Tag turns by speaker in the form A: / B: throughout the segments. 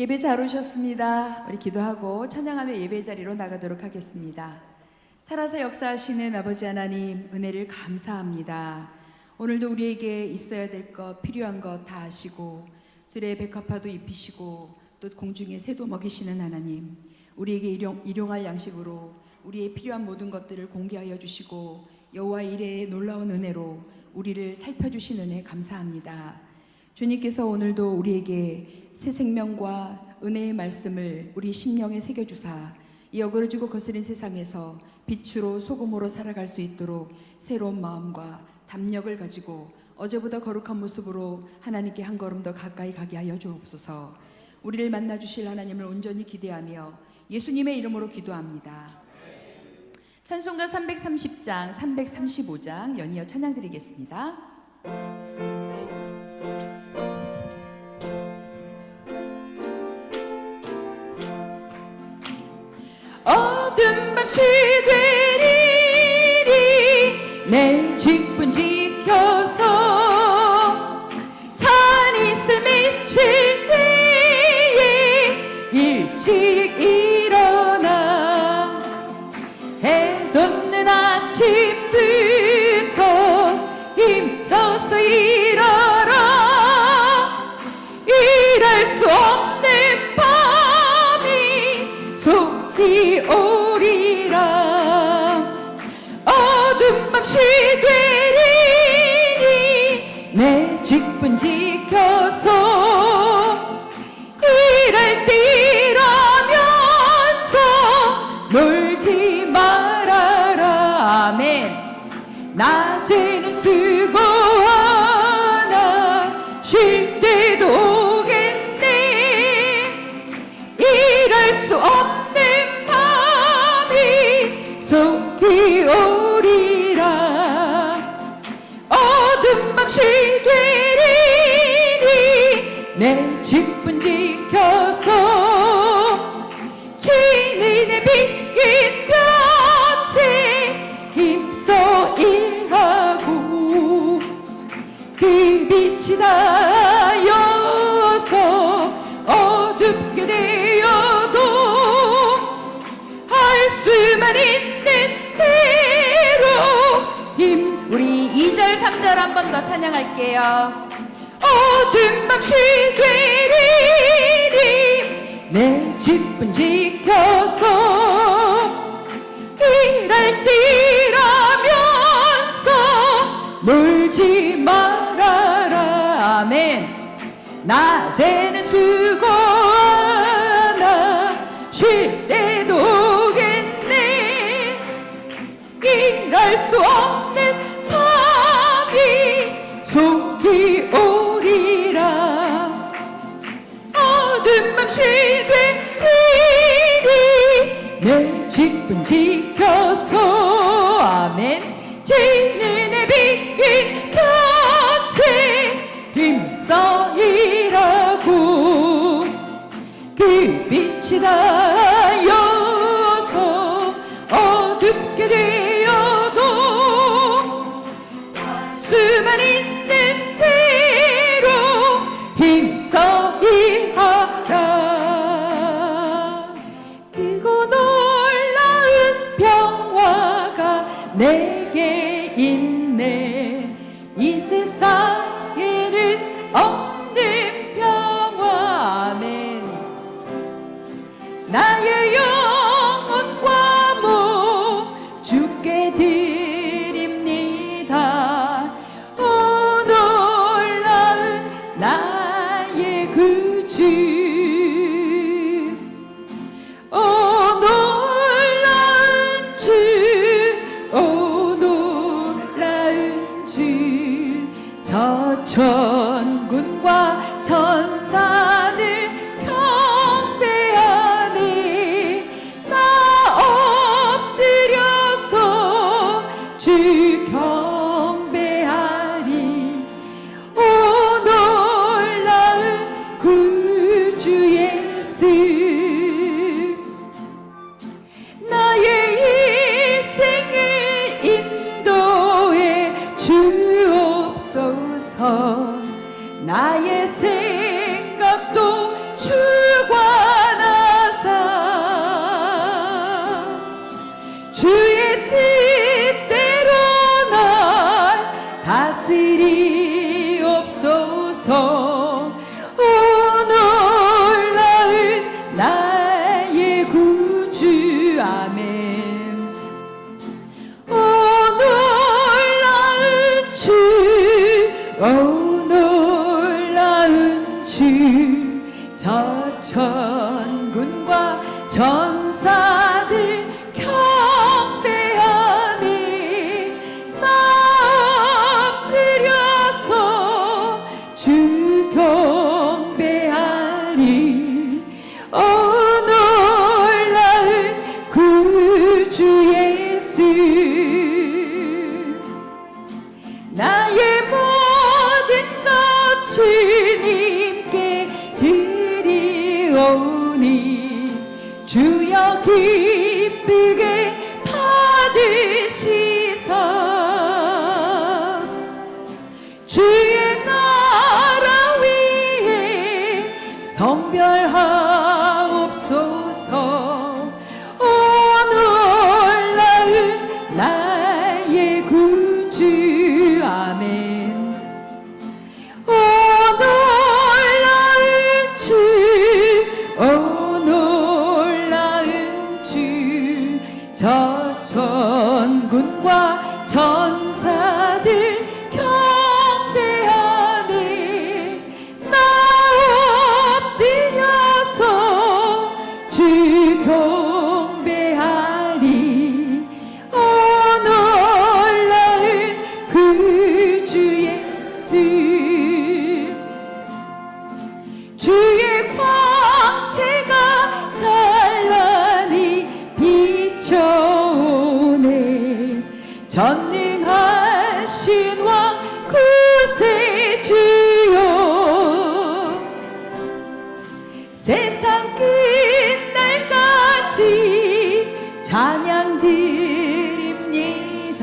A: 예배 잘 오셨습니다. 우리 기도하고 찬양하며 예배 자리로 나가도록 하겠습니다. 살아서 역사하시는 아버지 하나님, 은혜를 감사합니다. 오늘도 우리에게 있어야 될 것, 필요한 것 다 아시고 들의 백합화도 입히시고 또 공중에 새도 먹이시는 하나님, 우리에게 일용할 양식으로 우리의 필요한 모든 것들을 공개하여 주시고 여호와 이레의 놀라운 은혜로 우리를 살펴주신 은혜 감사합니다. 주님께서 오늘도 우리에게 새 생명과 은혜의 말씀을 우리 심령에 새겨주사 이 어그러지고 거스린 세상에서 빛으로 소금으로 살아갈 수 있도록 새로운 마음과 담력을 가지고 어제보다 거룩한 모습으로 하나님께 한 걸음 더 가까이 가게 하여 주옵소서. 우리를 만나주실 하나님을 온전히 기대하며 예수님의 이름으로 기도합니다. 찬송가 330장, 335장 연이어 찬양 드리겠습니다. 어둠 밤치 되리니 내 직분 지켜서 찬 이슬 미칠 때에 일찍 일어나 해 돋는 아침부터 힘써서 일어라. 일할 수 없는 밤이 속히 오리라. 어둠 밤시 되리니 내 직분 지켜서 일할 때 일하면서 놀지 말아라. 아멘. 낮에는 수고하나 쉴 때도 오겠네. 일할 수 없는 밤이 속히 오리라. 어둠 밤시 되리니 내 직분 지켜서 진은에 빗긴 볕에 힘써 일하고 그 빛이 닿아서 어둡게 되어도 할 수만 있는 대로 힘. 우리 2절 3절 한 번 더 찬양할게요. 어둠 밤시 되리니 내 직분 지켜서 일할 때 일하면서 놀지 말아라. 아멘. 낮에는 수고하나 쉴 때도 오겠네. 일할 수 없는 밤이 속히 오리라. 어둠 밤시 되리니 내 직분 지켜서. 아멘. 진은에 빗긴 볕에 힘써 일하고 그 빛이 닿아서 어둡게 되어도 수만 있는 대로 힘써 일하라. 크고 놀라운 평화가 내게 있네. 이 세상에는 없는 평화. 아멘. 나의 영혼과 몸 주께 드립니다. 오 놀라운 나의 구주, 오 놀라운 주, 오 놀라운 주. 저 천군과 천사들 경배하네. 나 엎드려서 주 경배하리. 오 놀라운 구주 예수. 나의 일생을 인도해 주옵소서. 나의 생각도 주관 천사들 경배하니 나 엎드려서 주 경배하리. 놀라운 구주 예수, 나의 모든 것 주님께 드리오니 주여 기쁘게 받으시사. 주의 나라 위에 성별하옵소서. 놀라운 나의 구주. 아멘. 놀라운 주, 놀라운 주. 저 천군과 천사들 경배하니 나 엎드려서 주 경배하리. 놀라운 구주 예수, 주의 광채가 찬란히 비춰오네. 전능하신 왕 구세주여, 세상 끝날까지 찬양 드립니다.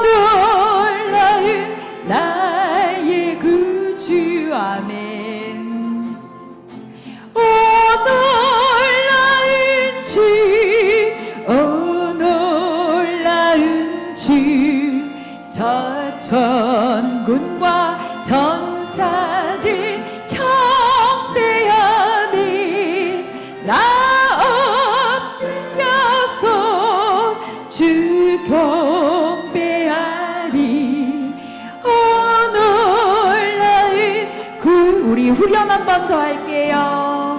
A: 놀라운 나의 구주. 아멘. 놀라운 주, 놀라운 주. 저 천군과 천사들 경배하니 나 엎드려서 주 경배하리. 놀라운 우리 후렴 한 번 더 할게요.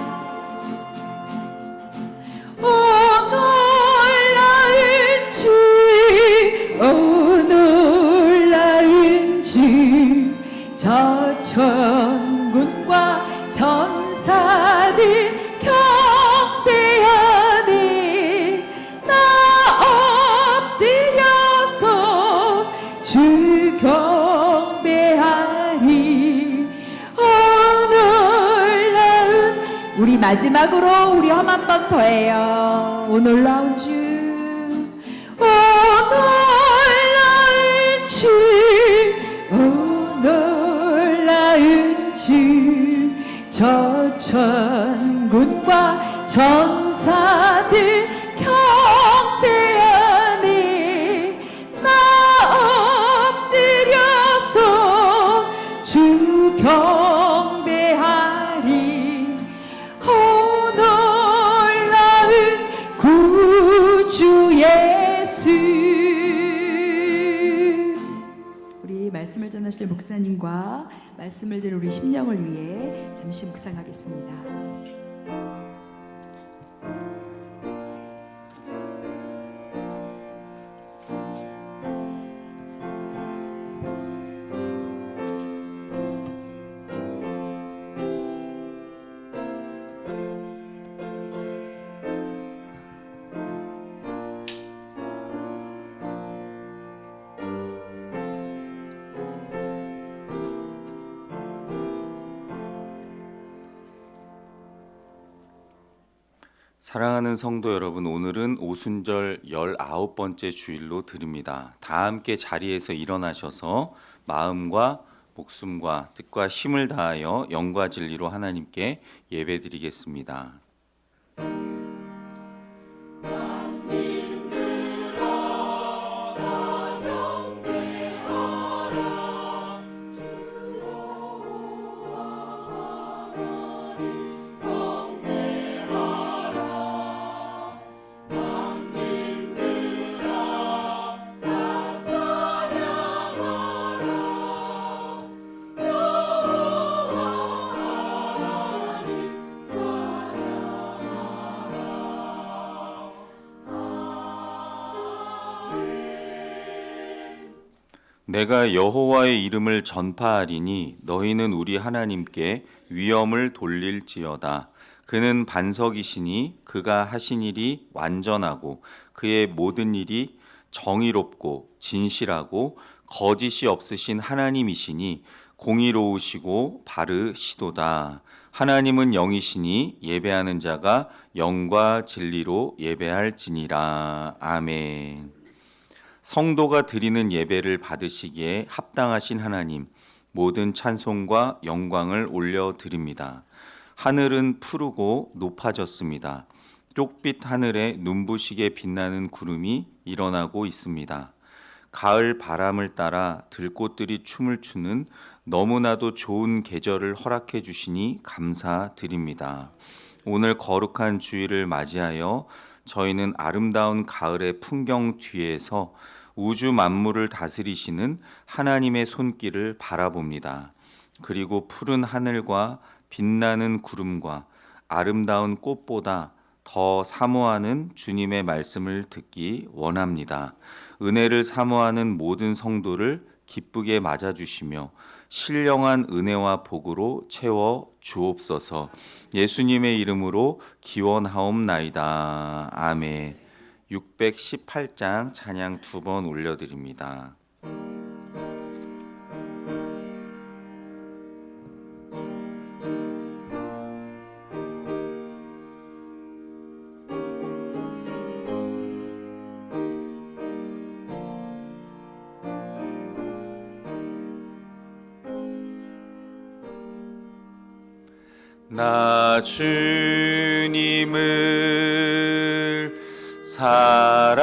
A: 놀라운 주, 놀라운 주. 저 천군과 천사들 경배하니 나 엎드려서 주 경배하리. 놀라운, 우리 마지막으로 우리 한 번 더 해요. 놀라운 주, 놀라운 주, 놀라운 주. 저 천군과 천사들 경배하니 나 엎드려서 주 경배하리. 놀라운 구주 예수. 우리 말씀을 전하실 목사님과 말씀을 들은 우리 심령을 위해 잠시 묵상하겠습니다.
B: 사랑하는 성도 여러분, 오늘은 오순절 19번째 주일로 드립니다. 다 함께 자리에서 일어나셔서 마음과 목숨과 뜻과 힘을 다하여 영과 진리로 하나님께 예배드리겠습니다. 내가 여호와의 이름을 전파하리니 너희는 우리 하나님께 위엄을 돌릴지어다. 그는 반석이시니 그가 하신 일이 완전하고 그의 모든 일이 정의롭고 진실하고 거짓이 없으신 하나님이시니 공의로우시고 바르시도다. 하나님은 영이시니 예배하는 자가 영과 진리로 예배할지니라. 아멘. 성도가 드리는 예배를 받으시기에 합당하신 하나님, 모든 찬송과 영광을 올려드립니다. 하늘은 푸르고 높아졌습니다. 쪽빛 하늘에 눈부시게 빛나는 구름이 일어나고 있습니다. 가을 바람을 따라 들꽃들이 춤을 추는 너무나도 좋은 계절을 허락해 주시니 감사드립니다. 오늘 거룩한 주일을 맞이하여 저희는 아름다운 가을의 풍경 뒤에서 우주 만물을 다스리시는 하나님의 손길을 바라봅니다. 그리고 푸른 하늘과 빛나는 구름과 아름다운 꽃보다 더 사모하는 주님의 말씀을 듣기 원합니다. 은혜를 사모하는 모든 성도를 기쁘게 맞아주시며 신령한 은혜와 복으로 채워 주옵소서. 예수님의 이름으로 기원하옵나이다. 아멘. 618장 찬양 2번 올려드립니다. 나 주님을 사랑합니다.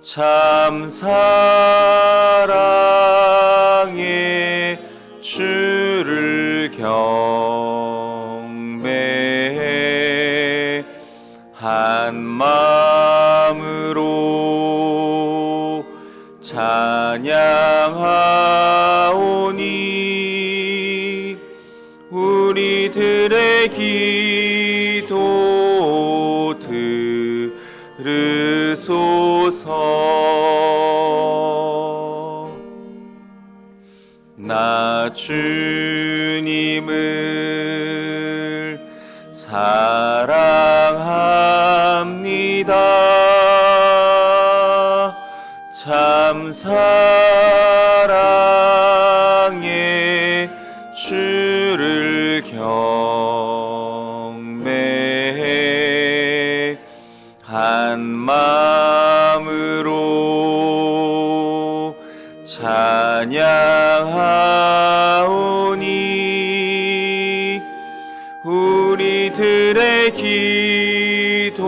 B: 참 사랑해 주를 경배해 한 마음으로 찬양하오니 우리들의 기도 들으소서. 나 주님을 사랑합니다. 참 사랑해 주를 경배해 한 마음으로 찬양하오니 우리들의 기도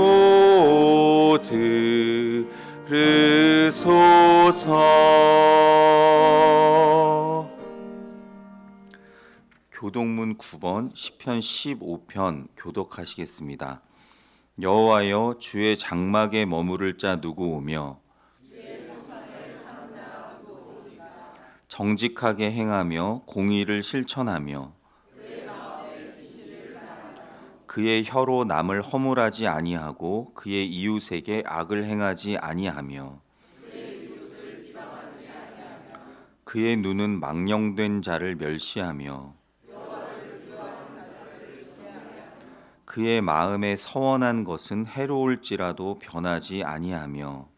B: 들으소서. 교독문 9번 시편 15편 교독하시겠습니다. 여호와여 주의 장막에 머무를 자 누구 오며 정직하게 행하며 공의를 실천하며 그의 혀로 남을 허물하지 아니하고 그의 이웃에게 악을 행하지 아니하며 그의 눈은 망령된 자를 멸시하며 그의 마음에 서원한 것은 해로울지라도 변하지 아니하며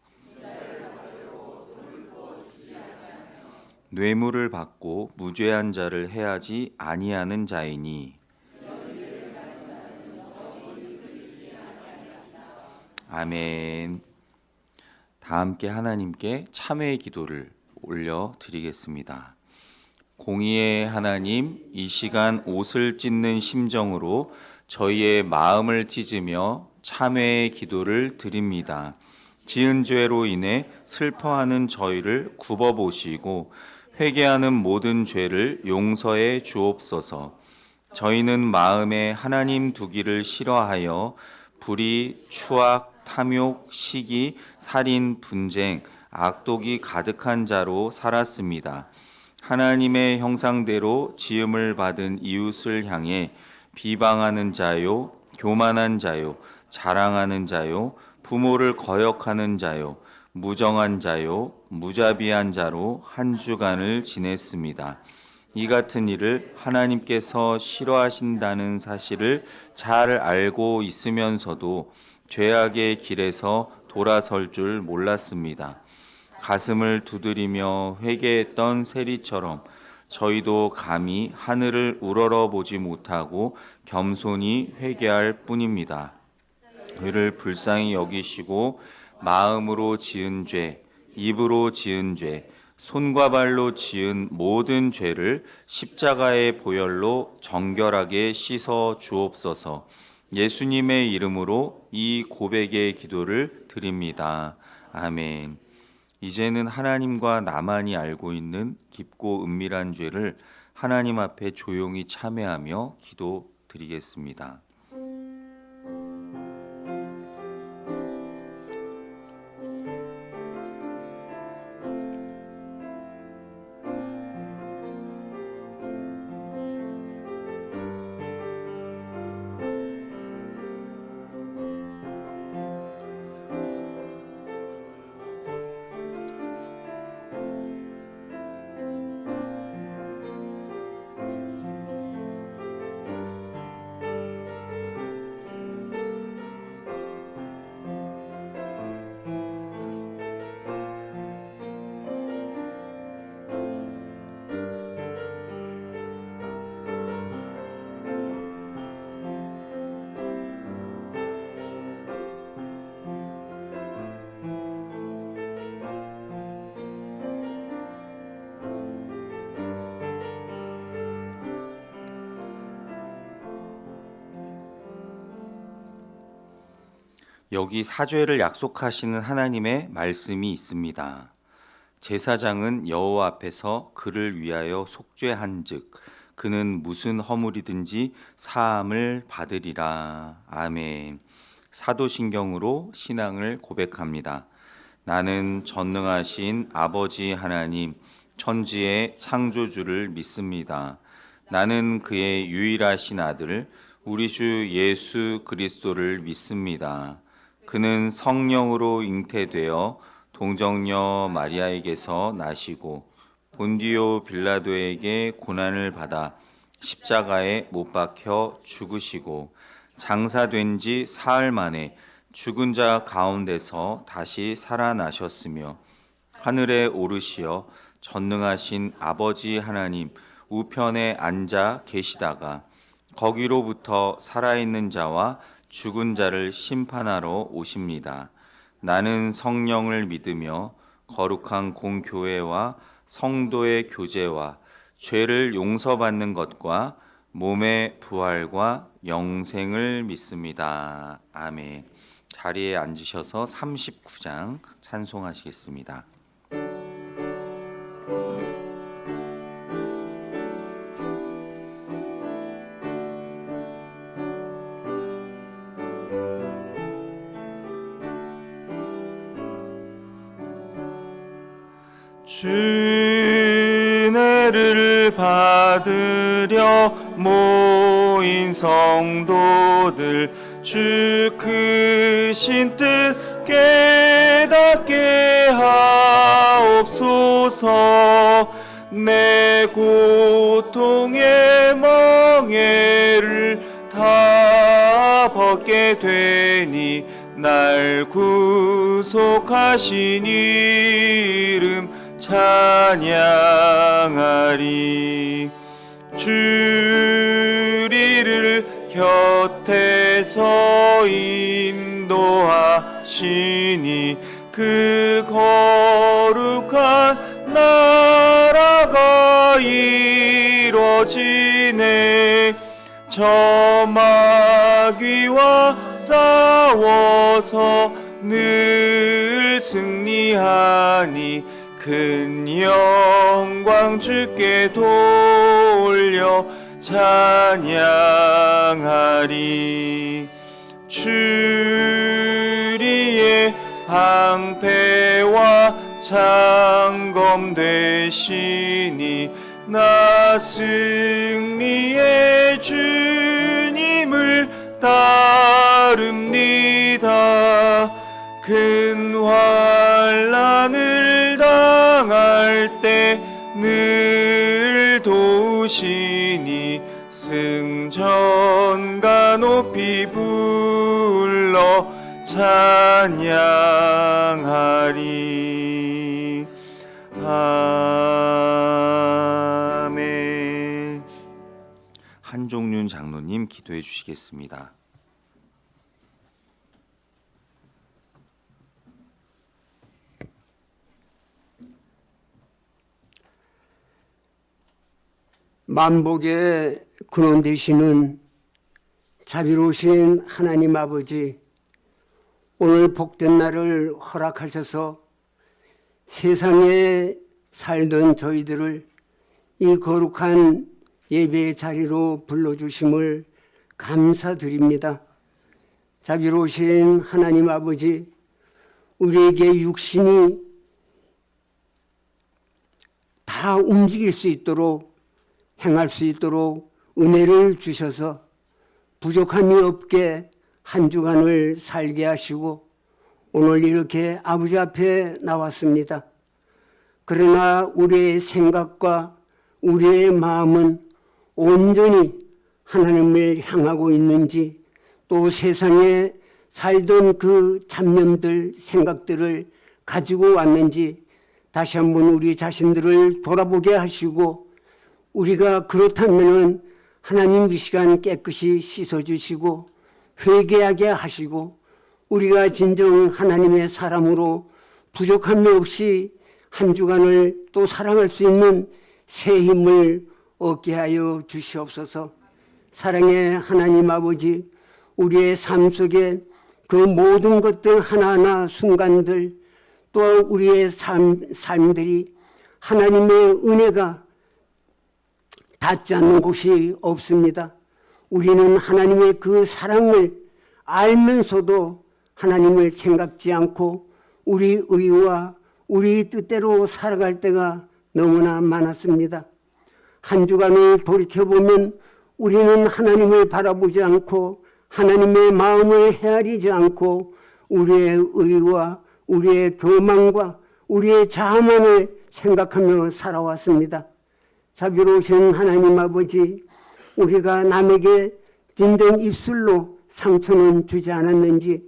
B: 뇌물을 받고 무죄한 자를 해하지 아니하는 자이니 아멘. 다 함께 하나님께 참회의 기도를 올려드리겠습니다. 공의의 하나님, 이 시간 옷을 찢는 심정으로 저희의 마음을 찢으며 참회의 기도를 드립니다. 지은 죄로 인해 슬퍼하는 저희를 굽어보시고 회개하는 모든 죄를 용서해 주옵소서. 저희는 마음에 하나님 두기를 싫어하여 불의, 추악, 탐욕, 시기, 살인, 분쟁, 악독이 가득한 자로 살았습니다. 하나님의 형상대로 지음을 받은 이웃을 향해 비방하는 자요, 교만한 자요, 자랑하는 자요, 부모를 거역하는 자요, 무정한 자요, 무자비한 자로 한 주간을 지냈습니다. 이 같은 일을 하나님께서 싫어하신다는 사실을 잘 알고 있으면서도 죄악의 길에서 돌아설 줄 몰랐습니다. 가슴을 두드리며 회개했던 세리처럼 저희도 감히 하늘을 우러러 보지 못하고 겸손히 회개할 뿐입니다. 그를 불쌍히 여기시고 마음으로 지은 죄, 입으로 지은 죄, 손과 발로 지은 모든 죄를 십자가의 보혈로 정결하게 씻어 주옵소서. 예수님의 이름으로 이 고백의 기도를 드립니다. 아멘. 이제는 하나님과 나만이 알고 있는 깊고 은밀한 죄를 하나님 앞에 조용히 참회하며 기도 드리겠습니다. 여기 사죄를 약속하시는 하나님의 말씀이 있습니다. 제사장은 여호와 앞에서 그를 위하여 속죄한즉 그는 무슨 허물이든지 사함을 받으리라. 아멘. 사도신경으로 신앙을 고백합니다. 나는 전능하신 아버지 하나님, 천지의 창조주를 믿습니다. 나는 그의 유일하신 아들, 우리 주 예수 그리스도를 믿습니다. 그는 성령으로 잉태되어 동정녀 마리아에게서 나시고 본디오 빌라도에게 고난을 받아 십자가에 못 박혀 죽으시고 장사된 지 사흘 만에 죽은 자 가운데서 다시 살아나셨으며 하늘에 오르시어 전능하신 아버지 하나님 우편에 앉아 계시다가 거기로부터 살아있는 자와 죽은 자를 심판하러 오십니다. 나는 성령을 믿으며 거룩한 공교회와 성도의 교제와 죄를 용서받는 것과 몸의 부활과 영생을 믿습니다. 아멘. 자리에 앉으셔서 39장 찬송하시겠습니다. 주례를 받으려 모인 성도들 주 크신 뜻 깨닫게 하옵소서. 내 고통의 멍에를 다 벗게 되니 날 구속하신 이름 찬양하리. 주리를 곁에서 인도하시니 그 거룩한 나라가 이루어지네. 저 마귀와 싸워서 늘 승리하니 큰 영광 주께 돌려 찬양하리. 주리의 방패와 창검 되시니 나 승리의 주님을 따릅니다. 주시니 승전가 높이 불러 찬양하리. 아멘. 한종륜 장로님 기도해 주시겠습니다.
C: 만복의 근원 되시는 자비로우신 하나님 아버지, 오늘 복된 날을 허락하셔서 세상에 살던 저희들을 이 거룩한 예배의 자리로 불러주심을 감사드립니다. 자비로우신 하나님 아버지, 우리에게 육신이 다 움직일 수 있도록, 행할 수 있도록 은혜를 주셔서 부족함이 없게 한 주간을 살게 하시고 오늘 이렇게 아버지 앞에 나왔습니다. 그러나 우리의 생각과 우리의 마음은 온전히 하나님을 향하고 있는지, 또 세상에 살던 그 잡념들, 생각들을 가지고 왔는지 다시 한번 우리 자신들을 돌아보게 하시고, 우리가 그렇다면 하나님 이 시간 깨끗이 씻어주시고 회개하게 하시고, 우리가 진정 하나님의 사람으로 부족함이 없이 한 주간을 또 살아갈 수 있는 새 힘을 얻게 하여 주시옵소서. 사랑의 하나님 아버지, 우리의 삶 속에 그 모든 것들 하나하나 순간들, 또 우리의 삶들이 하나님의 은혜가 닿지 않는 곳이 없습니다. 우리는 하나님의 그 사랑을 알면서도 하나님을 생각지 않고 우리 의와 우리 뜻대로 살아갈 때가 너무나 많았습니다. 한 주간을 돌이켜보면 우리는 하나님을 바라보지 않고 하나님의 마음을 헤아리지 않고 우리의 의와 우리의 교만과 우리의 자만을 생각하며 살아왔습니다. 자비로우신 하나님 아버지, 우리가 남에게 진정 입술로 상처는 주지 않았는지,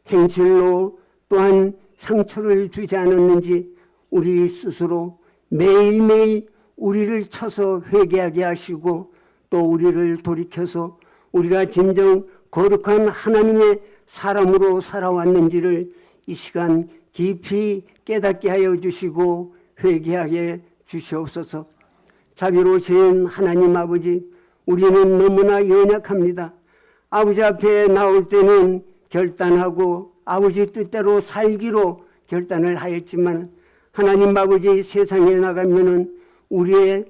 C: 행실로 또한 상처를 주지 않았는지 우리 스스로 매일매일 우리를 쳐서 회개하게 하시고, 또 우리를 돌이켜서 우리가 진정 거룩한 하나님의 사람으로 살아왔는지를 이 시간 깊이 깨닫게 하여 주시고 회개하게 주시옵소서. 자비로우신 하나님 아버지, 우리는 너무나 연약합니다. 아버지 앞에 나올 때는 결단하고 아버지 뜻대로 살기로 결단을 하였지만, 하나님 아버지 세상에 나가면은 우리의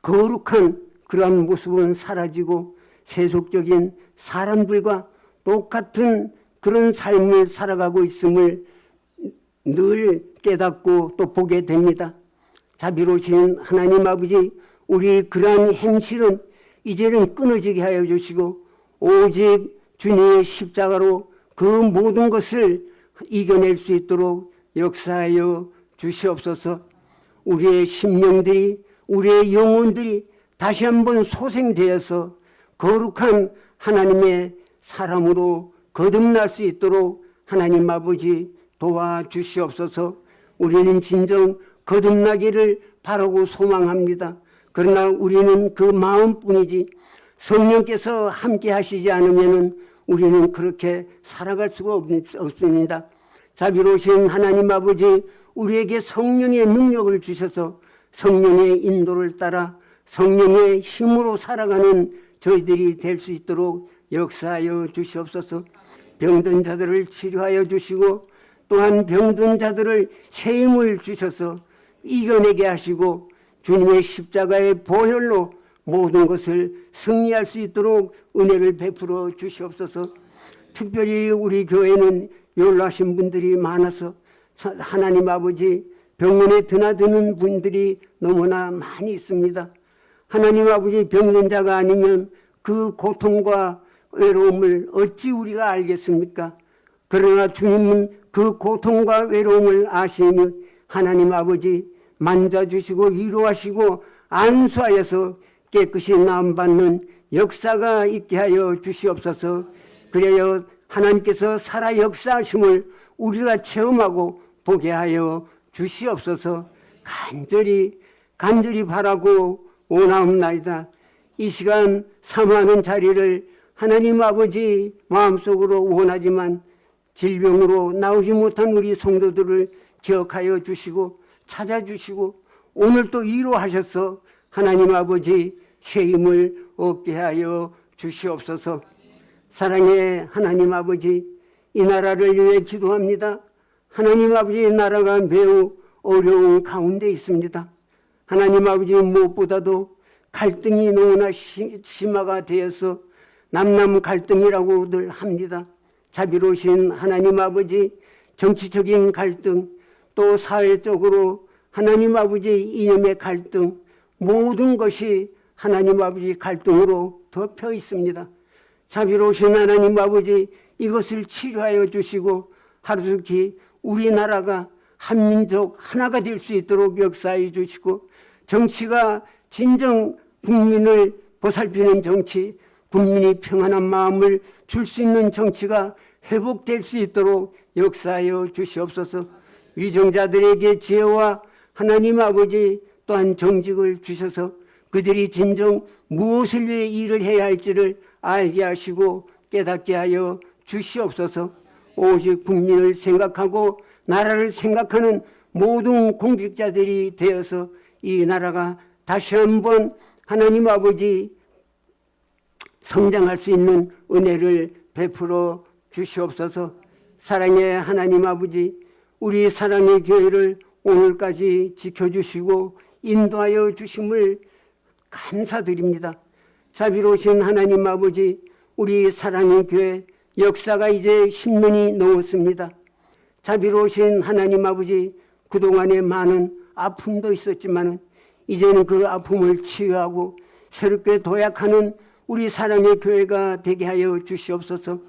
C: 거룩한 그러한 모습은 사라지고 세속적인 사람들과 똑같은 그런 삶을 살아가고 있음을 늘 깨닫고 또 보게 됩니다. 자비로우신 하나님 아버지, 우리 그러한 행실은 이제는 끊어지게 하여 주시고 오직 주님의 십자가로 그 모든 것을 이겨낼 수 있도록 역사하여 주시옵소서. 우리의 심령들이, 우리의 영혼들이 다시 한번 소생되어서 거룩한 하나님의 사람으로 거듭날 수 있도록 하나님 아버지 도와주시옵소서. 우리는 진정 거듭나기를 바라고 소망합니다. 그러나 우리는 그 마음뿐이지 성령께서 함께 하시지 않으면 우리는 그렇게 살아갈 수가 없습니다. 자비로우신 하나님 아버지, 우리에게 성령의 능력을 주셔서 성령의 인도를 따라 성령의 힘으로 살아가는 저희들이 될 수 있도록 역사하여 주시옵소서. 병든 자들을 치료하여 주시고 또한 병든 자들을 새 힘을 주셔서 이겨내게 하시고 주님의 십자가의 보혈로 모든 것을 승리할 수 있도록 은혜를 베풀어 주시옵소서. 특별히 우리 교회는 연로하신 분들이 많아서 하나님 아버지 병원에 드나드는 분들이 너무나 많이 있습니다. 하나님 아버지, 병든 자가 아니면 그 고통과 외로움을 어찌 우리가 알겠습니까? 그러나 주님은 그 고통과 외로움을 아시니 하나님 아버지 만져주시고 위로하시고 안수하여서 깨끗이 나음받는 역사가 있게 하여 주시옵소서. 그래야 하나님께서 살아 역사하심을 우리가 체험하고 보게 하여 주시옵소서. 간절히 바라고 원하옵나이다. 이 시간 사모하는 자리를 하나님 아버지 마음속으로 원하지만 질병으로 나오지 못한 우리 성도들을 기억하여 주시고 찾아주시고 오늘 또 위로하셔서 하나님 아버지 새 힘을 얻게 하여 주시옵소서. 사랑의 하나님 아버지, 이 나라를 위해 기도합니다. 하나님 아버지, 나라가 매우 어려운 가운데 있습니다. 하나님 아버지, 무엇보다도 갈등이 너무나 심화가 되어서 남남 갈등이라고들 합니다. 자비로우신 하나님 아버지, 정치적인 갈등, 또 사회적으로 하나님 아버지 이념의 갈등, 모든 것이 하나님 아버지 갈등으로 덮여 있습니다. 자비로우신 하나님 아버지, 이것을 치료하여 주시고 하루속히 우리나라가 한민족 하나가 될 수 있도록 역사해 주시고, 정치가 진정 국민을 보살피는 정치, 국민이 평안한 마음을 줄 수 있는 정치가 회복될 수 있도록 역사하여 주시옵소서. 위정자들에게 지혜와 하나님 아버지 또한 정직을 주셔서 그들이 진정 무엇을 위해 일을 해야 할지를 알게 하시고 깨닫게 하여 주시옵소서. 오직 국민을 생각하고 나라를 생각하는 모든 공직자들이 되어서 이 나라가 다시 한번 하나님 아버지 성장할 수 있는 은혜를 베풀어 주시옵소서. 사랑의 하나님 아버지, 우리 사랑의 교회를 오늘까지 지켜주시고 인도하여 주심을 감사드립니다. 자비로우신 하나님 아버지, 우리 사랑의 교회 역사가 이제 10년이 넘었습니다. 자비로우신 하나님 아버지, 그동안에 많은 아픔도 있었지만 이제는 그 아픔을 치유하고 새롭게 도약하는 우리 사랑의 교회가 되게 하여 주시옵소서.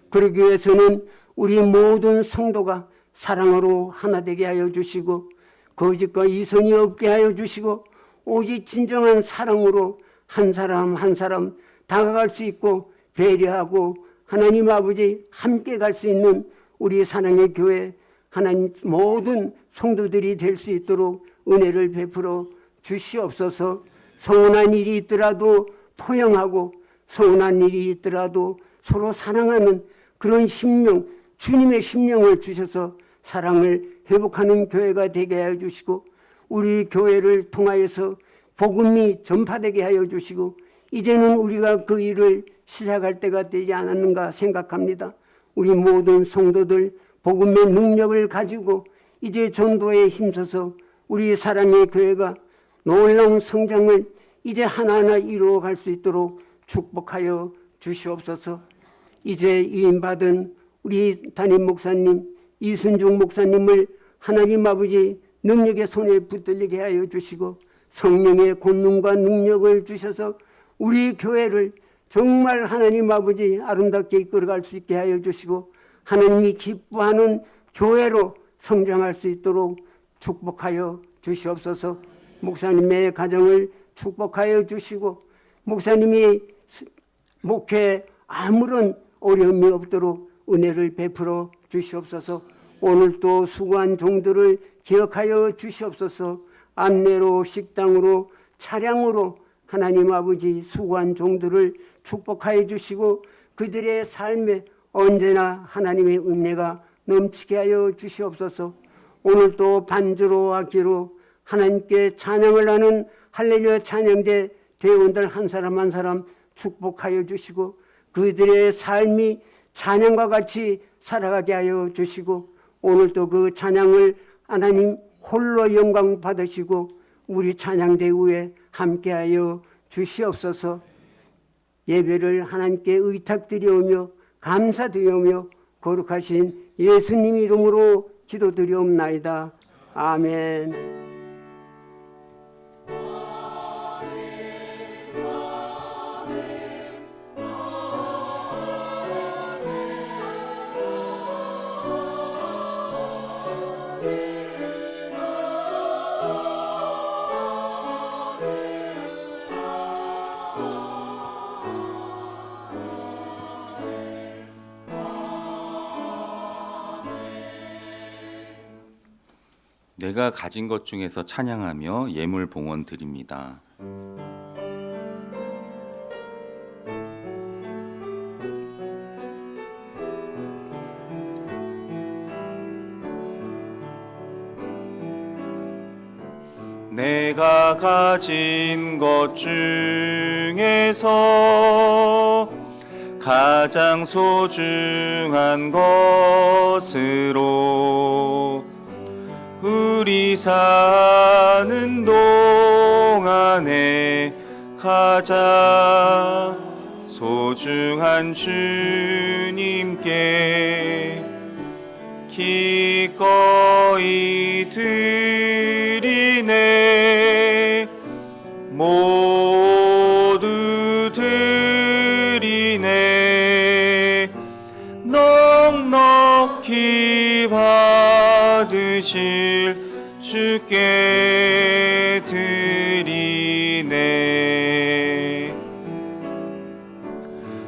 C: 그러기 위해서는 우리 모든 성도가 사랑으로 하나 되게 하여 주시고 거짓과 이성이 없게 하여 주시고 오직 진정한 사랑으로 한 사람 한 사람 다가갈 수 있고 배려하고 하나님 아버지 함께 갈 수 있는 우리 사랑의 교회 하나님 모든 성도들이 될 수 있도록 은혜를 베풀어 주시옵소서. 서운한 일이 있더라도 포용하고 서운한 일이 있더라도 서로 사랑하는 그런 심령, 주님의 심령을 주셔서 사랑을 회복하는 교회가 되게 하여 주시고 우리 교회를 통하여서 복음이 전파되게 하여 주시고 이제는 우리가 그 일을 시작할 때가 되지 않았는가 생각합니다. 우리 모든 성도들 복음의 능력을 가지고 이제 전도에 힘써서 우리 사랑의 교회가 놀라운 성장을 이제 하나하나 이루어갈 수 있도록 축복하여 주시옵소서. 이제 위임받은 우리 담임 목사님 이순중 목사님을 하나님 아버지 능력의 손에 붙들리게 하여 주시고 성령의 권능과 능력을 주셔서 우리 교회를 정말 하나님 아버지 아름답게 이끌어갈 수 있게 하여 주시고 하나님이 기뻐하는 교회로 성장할 수 있도록 축복하여 주시옵소서. 목사님의 가정을 축복하여 주시고 목사님이 목회에 아무런 어려움이 없도록 은혜를 베풀어 주시옵소서. 오늘 또 수고한 종들을 기억하여 주시옵소서. 안내로 식당으로 차량으로 하나님 아버지 수고한 종들을 축복하여 주시고 그들의 삶에 언제나 하나님의 은혜가 넘치게 하여 주시옵소서. 오늘 또 반주로 악기로 하나님께 찬양을 하는 할렐루야 찬양대 대원들 한 사람 한 사람 축복하여 주시고 그들의 삶이 찬양과 같이 살아가게 하여 주시고 오늘도 그 찬양을 하나님 홀로 영광 받으시고 우리 찬양대 위에 함께하여 주시옵소서. 예배를 하나님께 의탁드리오며 감사드리오며 거룩하신 예수님 이름으로 기도드리옵나이다. 아멘.
B: 내가 가진 것 중에서 찬양하며 예물 봉헌 드립니다. 내가 가진 것 중에서 가장 소중한 것으로 우리 사는 동안에 가장 소중한 주님께 기꺼이 드리네. 모두 드리네. 넉넉히 받으실 주께 드리네.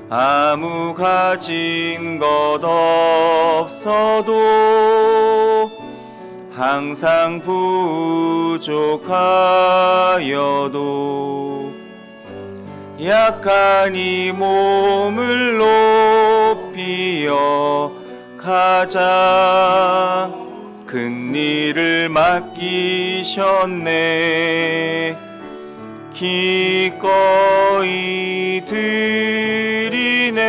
B: 아무 가진 것 없어도 항상 부족하여도 약한 이 몸을 높이어 가장 큰 일을 맡기셨네. 기꺼이 드리네.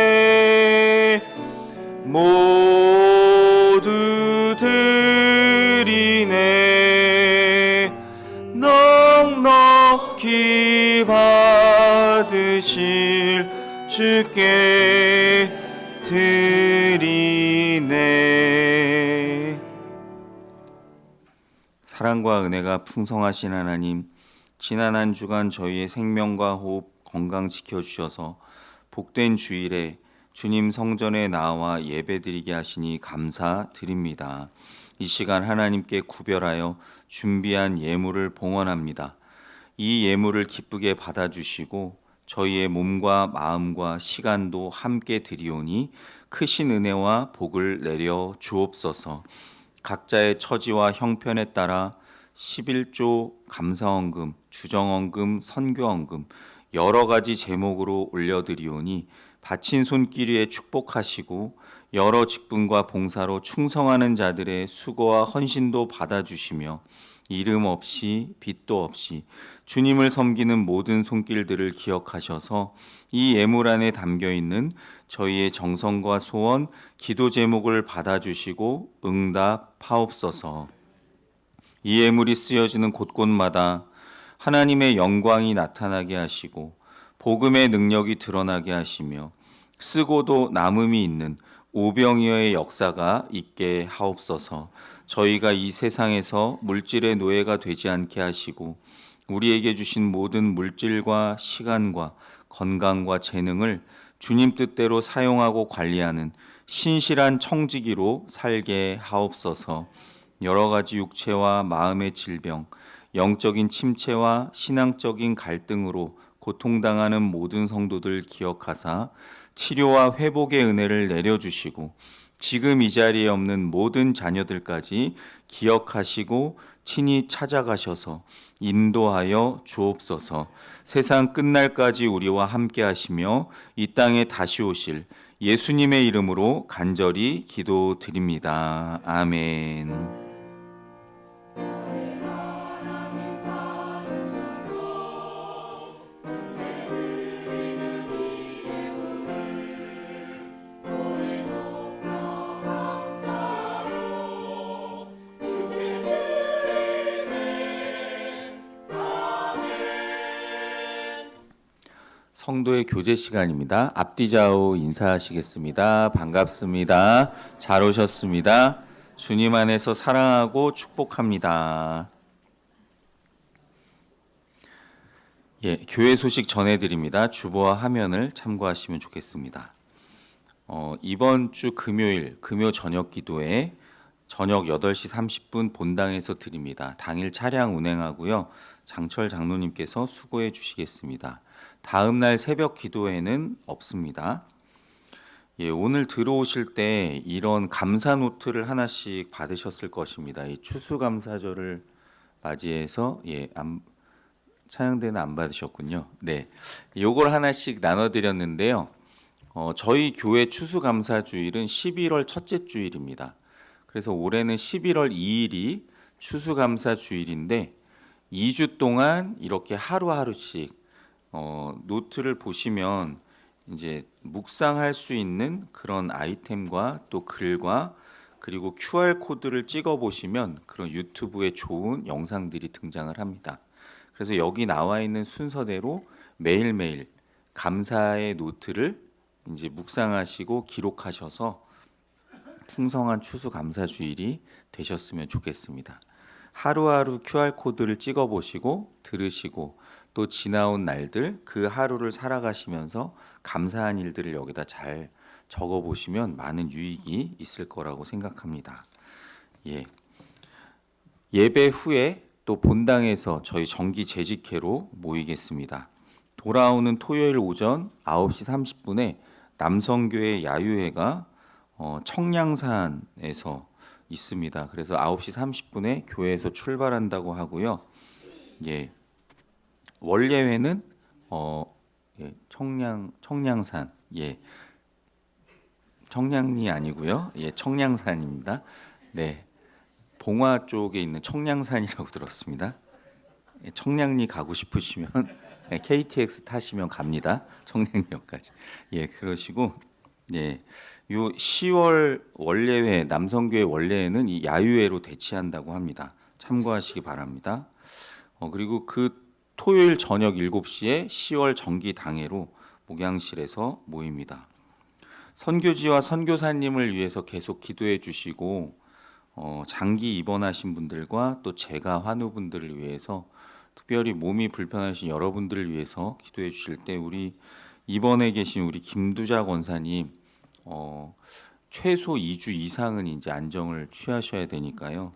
B: 모두 드리네. 넉넉히 받으실 주께 드리네. 사랑과 은혜가 풍성하신 하나님, 지난 한 주간 저희의 생명과 호흡, 건강 지켜주셔서 복된 주일에 주님 성전에 나와 예배드리게 하시니 감사드립니다. 이 시간 하나님께 구별하여 준비한 예물을 봉헌합니다. 이 예물을 기쁘게 받아주시고 저희의 몸과 마음과 시간도 함께 드리오니 크신 은혜와 복을 내려 주옵소서. 각자의 처지와 형편에 따라 11조 감사헌금, 주정헌금, 선교헌금 여러 가지 제목으로 올려드리오니 바친 손길 위에 축복하시고 여러 직분과 봉사로 충성하는 자들의 수고와 헌신도 받아주시며 이름 없이 빚도 없이 주님을 섬기는 모든 손길들을 기억하셔서 이 예물 안에 담겨있는 저희의 정성과 소원, 기도 제목을 받아주시고 응답하옵소서. 이 예물이 쓰여지는 곳곳마다 하나님의 영광이 나타나게 하시고 복음의 능력이 드러나게 하시며 쓰고도 남음이 있는 오병이어의 역사가 있게 하옵소서. 저희가 이 세상에서 물질의 노예가 되지 않게 하시고 우리에게 주신 모든 물질과 시간과 건강과 재능을 주님 뜻대로 사용하고 관리하는 신실한 청지기로 살게 하옵소서. 여러 가지 육체와 마음의 질병, 영적인 침체와 신앙적인 갈등으로 고통당하는 모든 성도들 기억하사 치료와 회복의 은혜를 내려주시고 지금 이 자리에 없는 모든 자녀들까지 기억하시고 친히 찾아가셔서 인도하여 주옵소서. 세상 끝날까지 우리와 함께 하시며 이 땅에 다시 오실 예수님의 이름으로 간절히 기도드립니다. 아멘. 성도의 교제 시간입니다. 앞뒤 좌우 인사하시겠습니다. 반갑습니다. 잘 오셨습니다. 주님 안에서 사랑하고 축복합니다. 교회 소식 전해드립니다. 주보와 화면을 참고하시면 좋겠습니다. 이번 주 금요일 금요 저녁 기도에 저녁 8시 30분 본당에서 드립니다. 당일 차량 운행하고요. 장철 장로님께서 수고해 주시겠습니다. 다음 날 새벽 기도회는 없습니다. 예, 오늘 들어오실 때 이런 감사 노트를 하나씩 받으셨을 것입니다. 이 추수감사절을 맞이해서 찬양대는 안 받으셨군요. 네, 요걸 하나씩 나눠드렸는데요. 저희 교회 추수감사주일은 11월 첫째 주일입니다. 그래서 올해는 11월 2일이 추수감사주일인데 2주 동안 이렇게 하루하루씩 노트를 보시면 이제 묵상할 수 있는 그런 아이템과 또 글과 그리고 QR 코드를 찍어 보시면 그런 유튜브에 좋은 영상들이 등장을 합니다. 그래서 여기 나와 있는 순서대로 매일매일 감사의 노트를 이제 묵상하시고 기록하셔서 풍성한 추수감사주일이 되셨으면 좋겠습니다. 하루하루 QR 코드를 찍어 보시고 들으시고 또 지나온 날들 그 하루를 살아가시면서 감사한 일들을 여기다 잘 적어 보시면 많은 유익이 있을 거라고 생각합니다. 예배 후에 또 본당에서 저희 정기 재직회로 모이겠습니다. 돌아오는 토요일 오전 9시 30분에 남성교회 야유회가 청량산에서 있습니다. 그래서 9시 30분에 교회에서 출발한다고 하고요. 원래회는 청량산 청량리 아니고요. 청량산입니다. 네, 봉화 쪽에 있는 청량산이라고 들었습니다. 청량리 가고 싶으시면 KTX 타시면 갑니다. 청량역까지. 그러시고 요 10월 원래회 남성교회 원래회는 이 야유회로 대치한다고 합니다. 참고하시기 바랍니다. 그리고 그 토요일 저녁 7시에 10월 정기 당회로 목양실에서 모입니다. 선교지와 선교사님을 위해서 계속 기도해 주시고 장기 입원하신 분들과 또 재가 환우분들을 위해서 특별히 몸이 불편하신 여러분들을 위해서 기도해 주실 때 우리 입원해 계신 우리 김두자 권사님 최소 2주 이상은 이제 안정을 취하셔야 되니까요.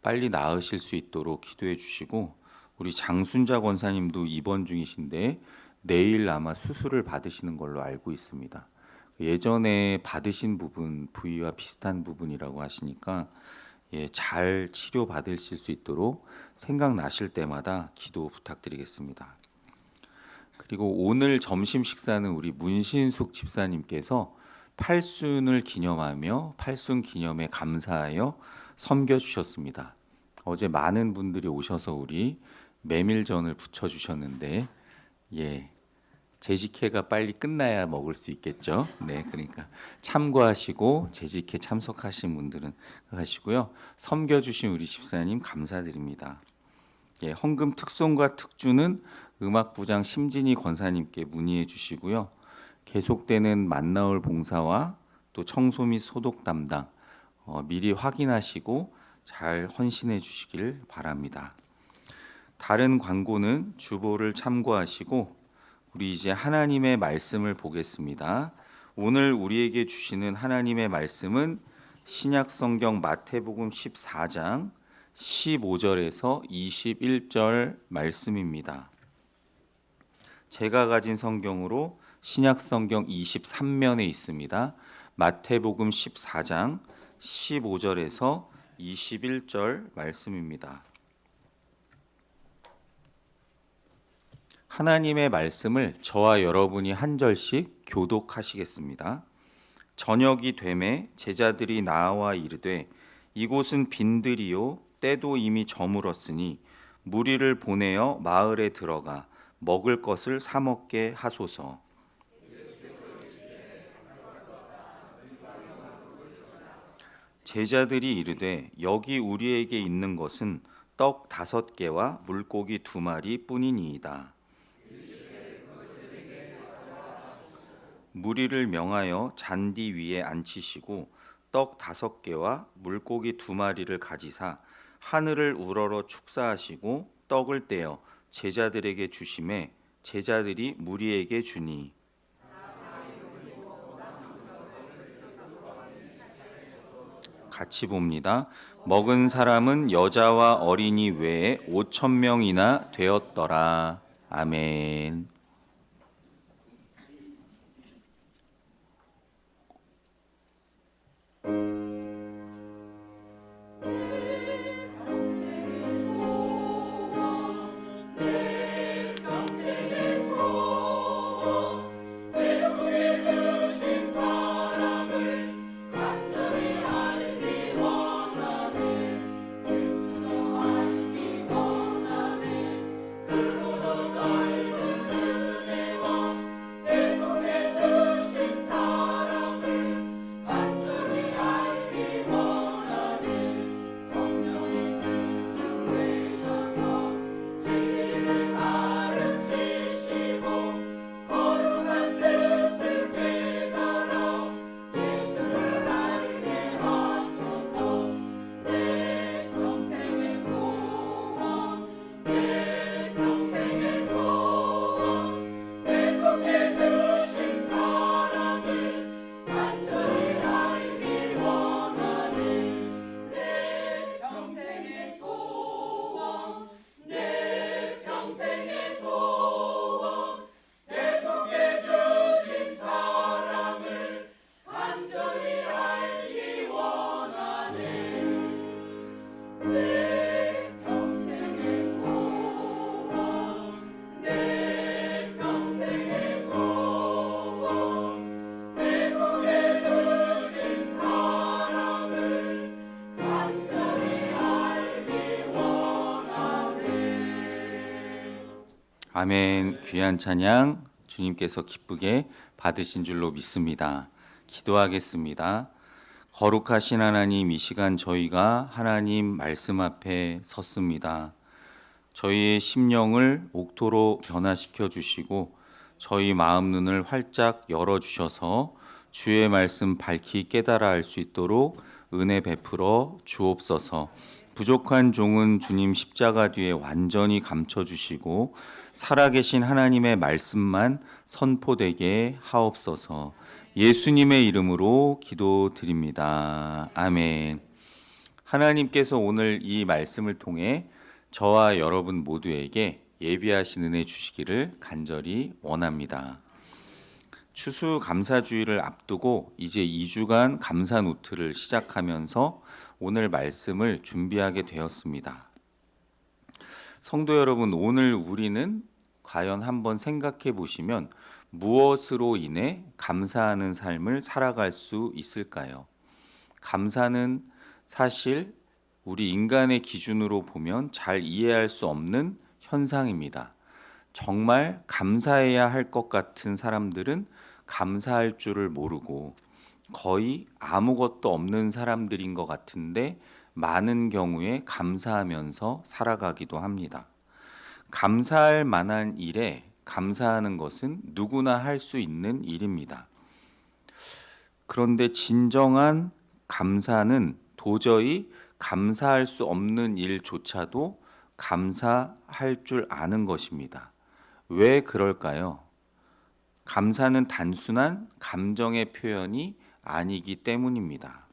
B: 빨리 나으실 수 있도록 기도해 주시고 우리 장순자 권사님도 입원 중이신데 내일 아마 수술을 받으시는 걸로 알고 있습니다. 예전에 받으신 부분 부위와 비슷한 부분이라고 하시니까 잘 치료 받으실 수 있도록 생각나실 때마다 기도 부탁드리겠습니다. 그리고 오늘 점심 식사는 우리 문신숙 집사님께서 팔순을 기념하며 팔순 기념에 감사하여 섬겨 주셨습니다. 어제 많은 분들이 오셔서 우리 메밀전을 부쳐 주셨는데 재직회가 빨리 끝나야 먹을 수 있겠죠. 네, 그러니까 참고하시고 재직회 참석하신 분들은 하시고요. 섬겨 주신 우리 집사님 감사드립니다. 헌금 특송과 특주는 음악부장 심진희 권사님께 문의해 주시고요. 계속되는 만나올 봉사와 또 청소 및 소독 담당 미리 확인하시고 잘 헌신해 주시길 바랍니다. 다른 광고는 주보를 참고하시고 우리 이제 하나님의 말씀을 보겠습니다. 오늘 우리에게 주시는 하나님의 말씀은 신약성경 마태복음 14장 15절에서 21절 말씀입니다. 제가 가진 성경으로 신약성경 23면에 있습니다. 마태복음 14장 15절에서 21절 말씀입니다. 하나님의 말씀을 저와 여러분이 한 절씩 교독하시겠습니다. 저녁이 되매 제자들이 나와 이르되 이곳은 빈들이요 때도 이미 저물었으니 무리를 보내어 마을에 들어가 먹을 것을 사 먹게 하소서. 제자들이 이르되 여기 우리에게 있는 것은 떡 5개와 물고기 2마리 뿐이니이다. 무리를 명하여 잔디 위에 앉히시고 떡 5개와 물고기 2마리를 가지사 하늘을 우러러 축사하시고 떡을 떼어 제자들에게 주시매 제자들이 무리에게 주니 같이 봅니다. 먹은 사람은 여자와 어린이 외에 5,000명이나 되었더라. 아멘. 아멘. 귀한 찬양 주님께서 기쁘게 받으신 줄로 믿습니다. 기도하겠습니다. 거룩하신 하나님, 이 시간 저희가 하나님 말씀 앞에 섰습니다. 저희의 심령을 옥토로 변화시켜 주시고 저희 마음 눈을 활짝 열어 주셔서 주의 말씀 밝히 깨달아 알 수 있도록 은혜 베풀어 주옵소서. 부족한 종은 주님 십자가 뒤에 완전히 감춰 주시고 살아계신 하나님의 말씀만 선포되게 하옵소서. 예수님의 이름으로 기도드립니다. 아멘. 하나님께서 오늘 이 말씀을 통해 저와 여러분 모두에게 예비하신 은혜 주시기를 간절히 원합니다. 추수감사주의를 앞두고 이제 2주간 감사 노트를 시작하면서 오늘 말씀을 준비하게 되었습니다. 성도 여러분, 오늘 우리는 과연 한번 생각해 보시면 무엇으로 인해 감사하는 삶을 살아갈 수 있을까요? 감사는 사실 우리 인간의 기준으로 보면 잘 이해할 수 없는 현상입니다. 정말 감사해야 할 것 같은 사람들은 감사할 줄을 모르고 거의 아무것도 없는 사람들인 것 같은데 많은 경우에 감사하면서 살아가기도 합니다. 감사할 만한 일에 감사하는 것은 누구나 할 수 있는 일입니다. 그런데 진정한 감사는 도저히 감사할 수 없는 일조차도 감사할 줄 아는 것입니다. 왜 그럴까요? 감사는 단순한 감정의 표현이 아니기 때문입니다.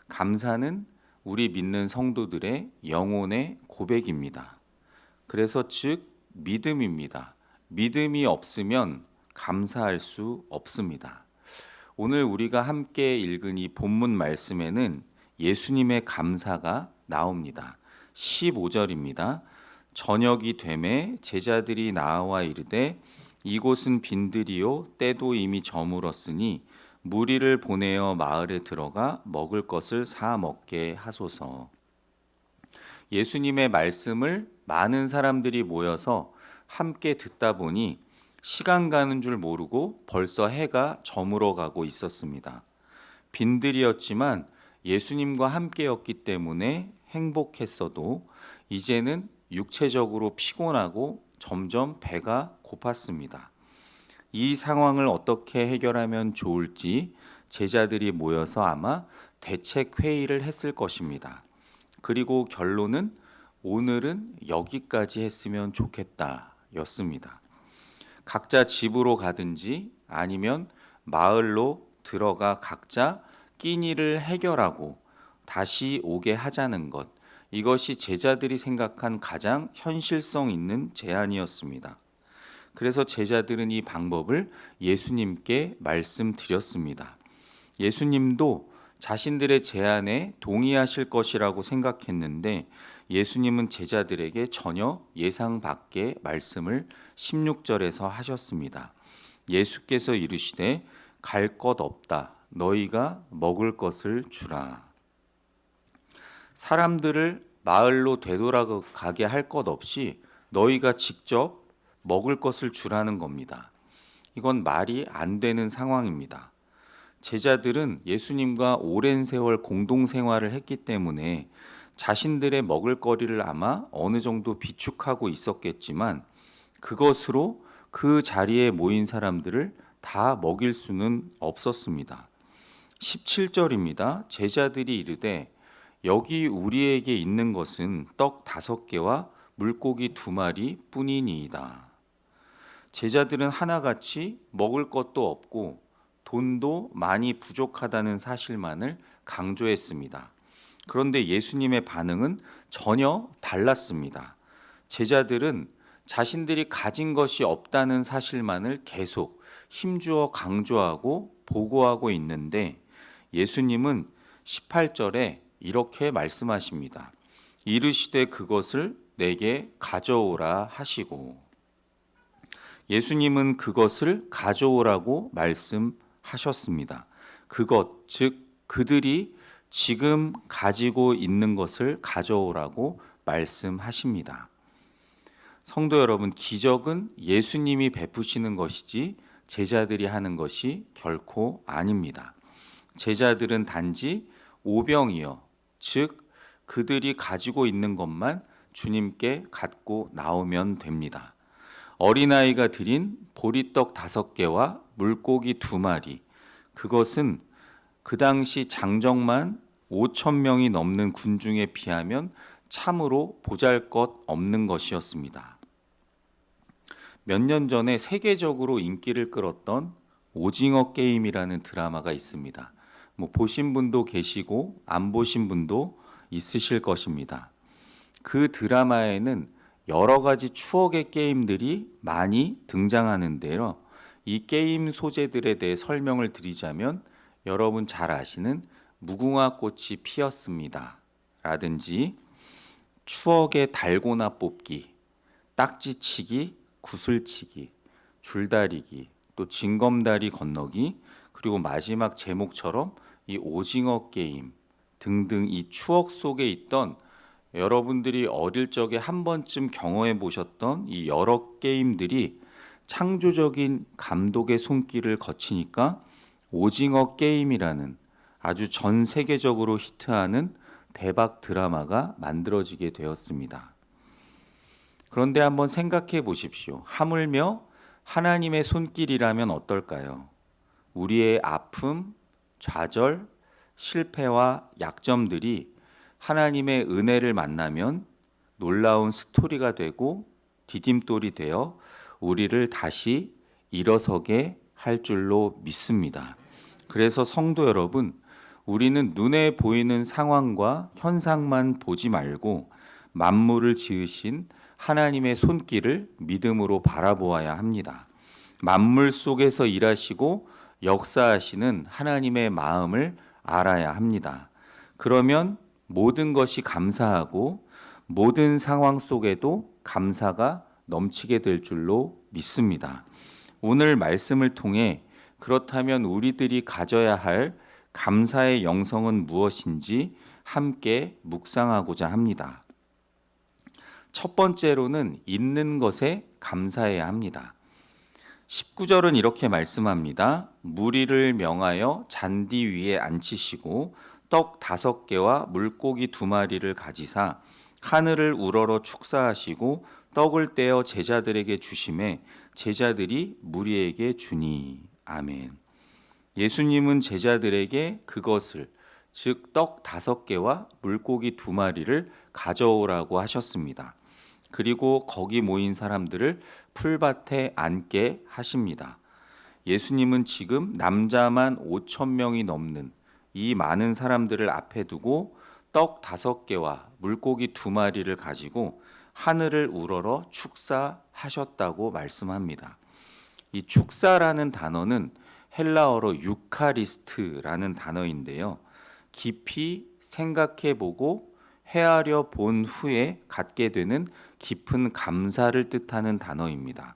B: 감사는 우리 믿는 성도들의 영혼의 고백입니다. 그래서 즉 믿음입니다. 믿음이 없으면 감사할 수 없습니다. 오늘 우리가 함께 읽은 이 본문 말씀에는 예수님의 감사가 나옵니다. 15절입니다. 저녁이 되매 제자들이 나와 이르되 이곳은 빈들이요 때도 이미 저물었으니 무리를 보내어 마을에 들어가 먹을 것을 사 먹게 하소서. 예수님의 말씀을 많은 사람들이 모여서 함께 듣다 보니 시간 가는 줄 모르고 벌써 해가 저물어 가고 있었습니다. 빈들이었지만 예수님과 함께였기 때문에 행복했어도 이제는 육체적으로 피곤하고 점점 배가 고팠습니다. 이 상황을 어떻게 해결하면 좋을지 제자들이 모여서 아마 대책 회의를 했을 것입니다. 그리고 결론은 오늘은 여기까지 했으면 좋겠다 였습니다. 각자 집으로 가든지 아니면 마을로 들어가 각자 끼니를 해결하고 다시 오게 하자는 것, 이것이 제자들이 생각한 가장 현실성 있는 제안이었습니다. 그래서 제자들은 이 방법을 예수님께 말씀드렸습니다. 예수님도 자신들의 제안에 동의하실 것이라고 생각했는데 예수님은 제자들에게 전혀 예상 밖의 말씀을 16절에서 하셨습니다. 예수께서 이르시되 갈 것 없다. 너희가 먹을 것을 주라. 사람들을 마을로 되돌아가게 할 것 없이 너희가 직접 먹을 것을 주라는 겁니다. 이건 말이 안 되는 상황입니다. 제자들은 예수님과 오랜 세월 공동 생활을 했기 때문에 자신들의 먹을거리를 아마 어느 정도 비축하고 있었겠지만 그것으로 그 자리에 모인 사람들을 다 먹일 수는 없었습니다. 17절입니다. 제자들이 이르되 여기 우리에게 있는 것은 떡 5개와 물고기 2마리 뿐이니이다. 제자들은 하나같이 먹을 것도 없고 돈도 많이 부족하다는 사실만을 강조했습니다. 그런데 예수님의 반응은 전혀 달랐습니다. 제자들은 자신들이 가진 것이 없다는 사실만을 계속 힘주어 강조하고 보고하고 있는데 예수님은 18절에 이렇게 말씀하십니다. 이르시되 그것을 내게 가져오라 하시고, 예수님은 그것을 가져오라고 말씀하셨습니다. 그것, 즉 그들이 지금 가지고 있는 것을 가져오라고 말씀하십니다. 성도 여러분, 기적은 예수님이 베푸시는 것이지 제자들이 하는 것이 결코 아닙니다. 제자들은 단지 오병이어, 즉 그들이 가지고 있는 것만 주님께 갖고 나오면 됩니다. 어린아이가 드린 보리떡 5개와 물고기 2마리, 그것은 그 당시 장정만 5,000명이 넘는 군중에 비하면 참으로 보잘것없는 것이었습니다. 몇 년 전에 세계적으로 인기를 끌었던 오징어 게임이라는 드라마가 있습니다. 보신 분도 계시고 안 보신 분도 있으실 것입니다. 그 드라마에는 여러 가지 추억의 게임들이 많이 등장하는데요. 이 게임 소재들에 대해 설명을 드리자면 여러분 잘 아시는 무궁화 꽃이 피었습니다 라든지 추억의 달고나 뽑기, 딱지치기, 구슬치기, 줄다리기, 또 징검다리 건너기, 그리고 마지막 제목처럼 이 오징어 게임 등등 이 추억 속에 있던 여러분들이 어릴 적에 한 번쯤 경험해 보셨던 이 여러 게임들이 창조적인 감독의 손길을 거치니까 오징어 게임이라는 아주 전 세계적으로 히트하는 대박 드라마가 만들어지게 되었습니다. 그런데 한번 생각해 보십시오. 하물며 하나님의 손길이라면 어떨까요? 우리의 아픔, 좌절, 실패와 약점들이 하나님의 은혜를 만나면 놀라운 스토리가 되고 디딤돌이 되어 우리를 다시 일어서게 할 줄로 믿습니다. 그래서 성도 여러분, 우리는 눈에 보이는 상황과 현상만 보지 말고 만물을 지으신 하나님의 손길을 믿음으로 바라보아야 합니다. 만물 속에서 일하시고 역사하시는 하나님의 마음을 알아야 합니다. 그러면 모든 것이 감사하고 모든 상황 속에도 감사가 넘치게 될 줄로 믿습니다. 오늘 말씀을 통해 그렇다면 우리들이 가져야 할 감사의 영성은 무엇인지 함께 묵상하고자 합니다. 첫 번째로는 있는 것에 감사해야 합니다. 19절은 이렇게 말씀합니다. 무리를 명하여 잔디 위에 앉히시고 떡 5개와 물고기 2마리를 가지사 하늘을 우러러 축사하시고 떡을 떼어 제자들에게 주시매 제자들이 무리에게 주니. 아멘. 예수님은 제자들에게 그것을, 즉 떡 5개와 물고기 2마리를 가져오라고 하셨습니다. 그리고 거기 모인 사람들을 풀밭에 앉게 하십니다. 예수님은 지금 남자만 5,000명이 넘는 이 많은 사람들을 앞에 두고 떡 5개와 물고기 2마리를 가지고 하늘을 우러러 축사하셨다고 말씀합니다. 이 축사라는 단어는 헬라어로 유카리스트라는 단어인데요. 깊이 생각해보고 헤아려 본 후에 갖게 되는 깊은 감사를 뜻하는 단어입니다.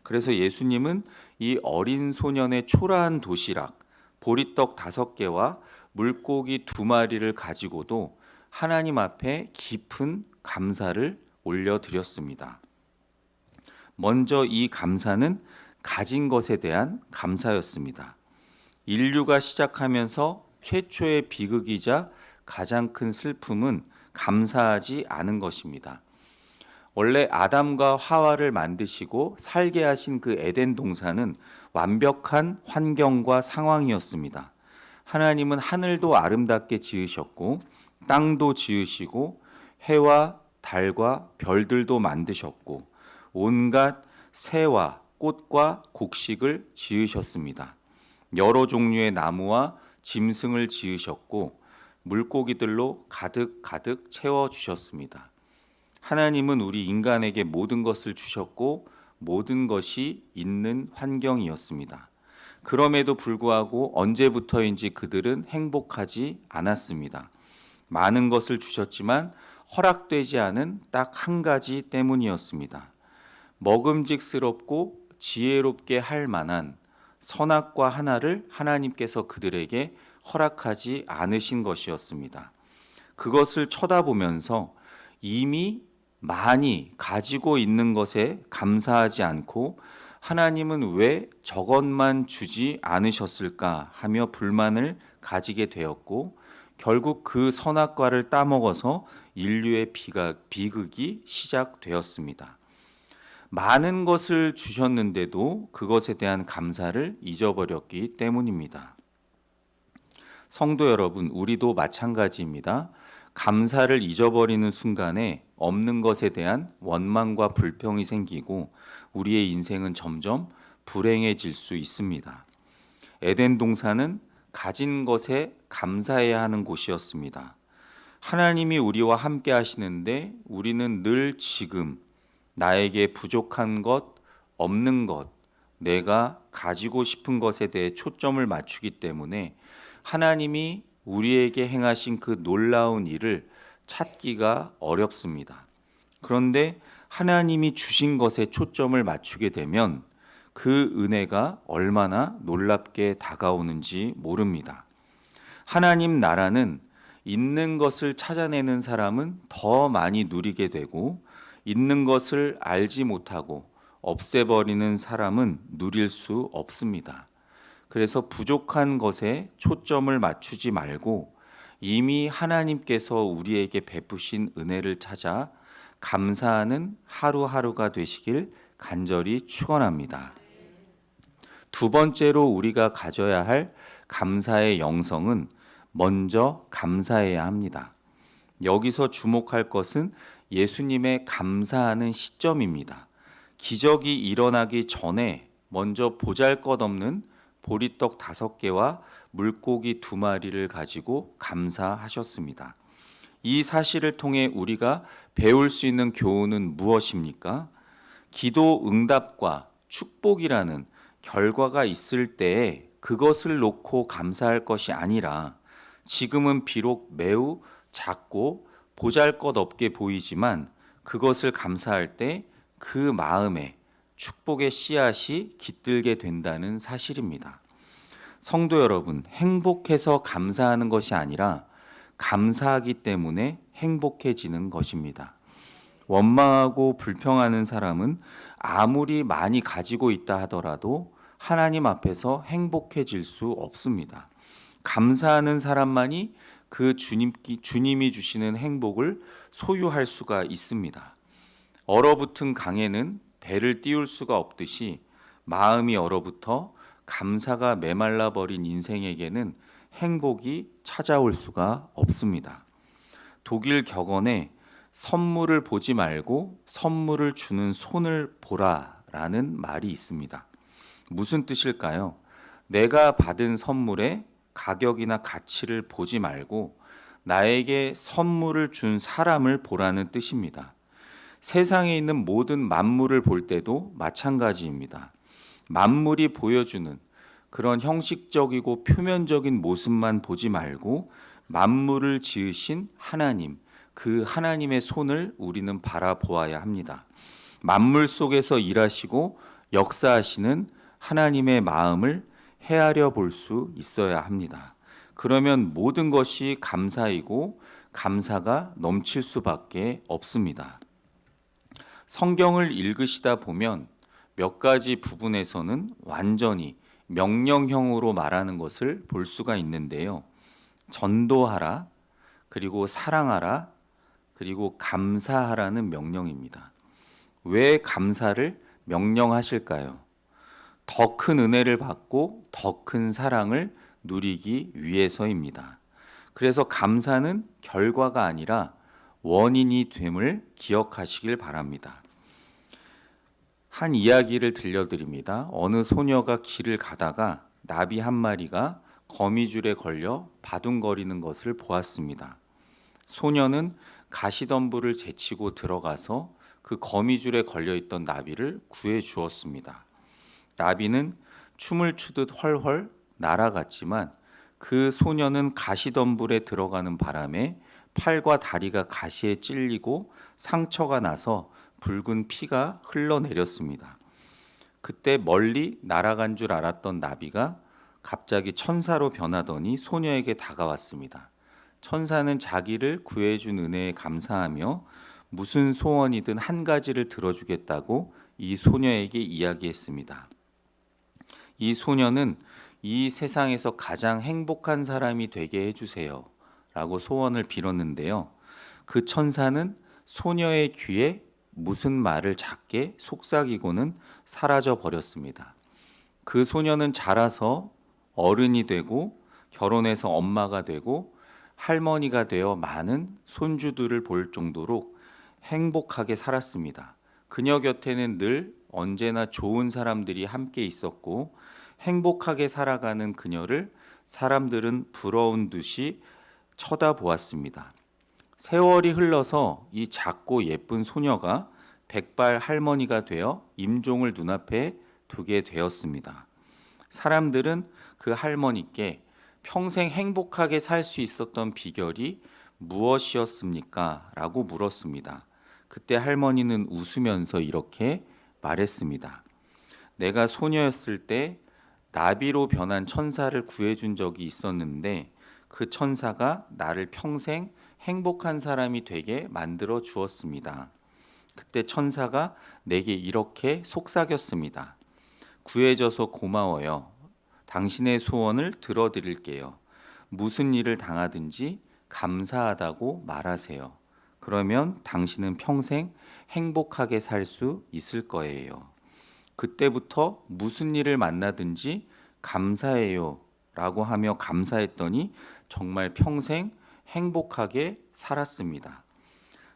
B: 그래서 예수님은 이 어린 소년의 초라한 도시락, 보리떡 5개와 물고기 2마리를 가지고도 하나님 앞에 깊은 감사를 올려드렸습니다. 먼저 이 감사는 가진 것에 대한 감사였습니다. 인류가 시작하면서 최초의 비극이자 가장 큰 슬픔은 감사하지 않은 것입니다. 원래 아담과 하와를 만드시고 살게 하신 그 에덴 동산은 완벽한 환경과 상황이었습니다. 하나님은 하늘도 아름답게 지으셨고 땅도 지으시고 해와 달과 별들도 만드셨고 온갖 새와 꽃과 곡식을 지으셨습니다. 여러 종류의 나무와 짐승을 지으셨고 물고기들로 가득 채워주셨습니다. 하나님은 우리 인간에게 모든 것을 주셨고 모든 것이 있는 환경이었습니다. 그럼에도 불구하고 언제부터인지 그들은 행복하지 않았습니다. 많은 것을 주셨지만 허락되지 않은 딱 한 가지 때문이었습니다. 먹음직스럽고 지혜롭게 할 만한 선악과 하나를 하나님께서 그들에게 허락하지 않으신 것이었습니다. 그것을 쳐다보면서 이미 많이 가지고 있는 것에 감사하지 않고 하나님은 왜 저것만 주지 않으셨을까 하며 불만을 가지게 되었고 결국 그 선악과를 따먹어서 인류의 비극이 시작되었습니다. 많은 것을 주셨는데도 그것에 대한 감사를 잊어버렸기 때문입니다. 성도 여러분, 우리도 마찬가지입니다. 감사를 잊어버리는 순간에 없는 것에 대한 원망과 불평이 생기고 우리의 인생은 점점 불행해질 수 있습니다. 에덴 동산은 가진 것에 감사해야 하는 곳이었습니다. 하나님이 우리와 함께 하시는데 우리는 늘 지금 나에게 부족한 것, 없는 것, 내가 가지고 싶은 것에 대해 초점을 맞추기 때문에 하나님이 우리에게 행하신 그 놀라운 일을 찾기가 어렵습니다. 그런데 하나님이 주신 것에 초점을 맞추게 되면 그 은혜가 얼마나 놀랍게 다가오는지 모릅니다. 하나님 나라는 있는 것을 찾아내는 사람은 더 많이 누리게 되고 있는 것을 알지 못하고 없애버리는 사람은 누릴 수 없습니다. 그래서 부족한 것에 초점을 맞추지 말고 이미 하나님께서 우리에게 베푸신 은혜를 찾아 감사하는 하루하루가 되시길 간절히 축원합니다. 두 번째로 우리가 가져야 할 감사의 영성은 먼저 감사해야 합니다. 여기서 주목할 것은 예수님의 감사하는 시점입니다. 기적이 일어나기 전에 먼저 보잘것없는 보리떡 5개와 물고기 2마리를 가지고 감사하셨습니다. 이 사실을 통해 우리가 배울 수 있는 교훈은 무엇입니까? 기도 응답과 축복이라는 결과가 있을 때에 그것을 놓고 감사할 것이 아니라 지금은 비록 매우 작고 보잘것없게 보이지만 그것을 감사할 때 그 마음에 축복의 씨앗이 깃들게 된다는 사실입니다. 성도 여러분, 행복해서 감사하는 것이 아니라 감사하기 때문에 행복해지는 것입니다. 원망하고 불평하는 사람은 아무리 많이 가지고 있다 하더라도 하나님 앞에서 행복해질 수 없습니다. 감사하는 사람만이 그 주님이 주시는 행복을 소유할 수가 있습니다. 얼어붙은 강에는 배를 띄울 수가 없듯이 마음이 얼어붙어 감사가 메말라 버린 인생에게는 행복이 찾아올 수가 없습니다. 독일 격언에 선물을 보지 말고 선물을 주는 손을 보라라는 말이 있습니다. 무슨 뜻일까요? 내가 받은 선물의 가격이나 가치를 보지 말고 나에게 선물을 준 사람을 보라는 뜻입니다. 세상에 있는 모든 만물을 볼 때도 마찬가지입니다. 만물이 보여주는 그런 형식적이고 표면적인 모습만 보지 말고 만물을 지으신 하나님, 그 하나님의 손을 우리는 바라보아야 합니다. 만물 속에서 일하시고 역사하시는 하나님의 마음을 헤아려 볼 수 있어야 합니다. 그러면 모든 것이 감사이고 감사가 넘칠 수밖에 없습니다. 성경을 읽으시다 보면 몇 가지 부분에서는 완전히 명령형으로 말하는 것을 볼 수가 있는데요. 전도하라, 그리고 사랑하라, 그리고 감사하라는 명령입니다. 왜 감사를 명령하실까요? 더 큰 은혜를 받고 더 큰 사랑을 누리기 위해서입니다. 그래서 감사는 결과가 아니라 원인이 됨을 기억하시길 바랍니다. 한 이야기를 들려드립니다. 어느 소녀가 길을 가다가 나비 한 마리가 거미줄에 걸려 바둥거리는 것을 보았습니다. 소녀는 가시덤불을 제치고 들어가서 그 거미줄에 걸려있던 나비를 구해 주었습니다. 나비는 춤을 추듯 훨훨 날아갔지만 그 소녀는 가시덤불에 들어가는 바람에 팔과 다리가 가시에 찔리고 상처가 나서 붉은 피가 흘러내렸습니다. 그때 멀리 날아간 줄 알았던 나비가 갑자기 천사로 변하더니 소녀에게 다가왔습니다. 천사는 자기를 구해준 은혜에 감사하며 무슨 소원이든 한 가지를 들어주겠다고 이 소녀에게 이야기했습니다. 이 소녀는 이 세상에서 가장 행복한 사람이 되게 해주세요 라고 소원을 빌었는데요. 그 천사는 소녀의 귀에 무슨 말을 작게 속삭이고는 사라져 버렸습니다. 그 소녀는 자라서 어른이 되고 결혼해서 엄마가 되고 할머니가 되어 많은 손주들을 볼 정도로 행복하게 살았습니다. 그녀 곁에는 늘 언제나 좋은 사람들이 함께 있었고 행복하게 살아가는 그녀를 사람들은 부러운 듯이 쳐다보았습니다. 세월이 흘러서 이 작고 예쁜 소녀가 백발 할머니가 되어 임종을 눈앞에 두게 되었습니다. 사람들은 그 할머니께 평생 행복하게 살 수 있었던 비결이 무엇이었습니까? 라고 물었습니다. 그때 할머니는 웃으면서 이렇게 말했습니다. 내가 소녀였을 때 나비로 변한 천사를 구해준 적이 있었는데 그 천사가 나를 평생 행복한 사람이 되게 만들어 주었습니다. 그때 천사가 내게 이렇게 속삭였습니다. 구해줘서 고마워요. 당신의 소원을 들어드릴게요. 무슨 일을 당하든지 감사하다고 말하세요. 그러면 당신은 평생 행복하게 살 수 있을 거예요. 그때부터 무슨 일을 만나든지 감사해요 라고 하며 감사했더니 정말 평생 행복하게 살았습니다.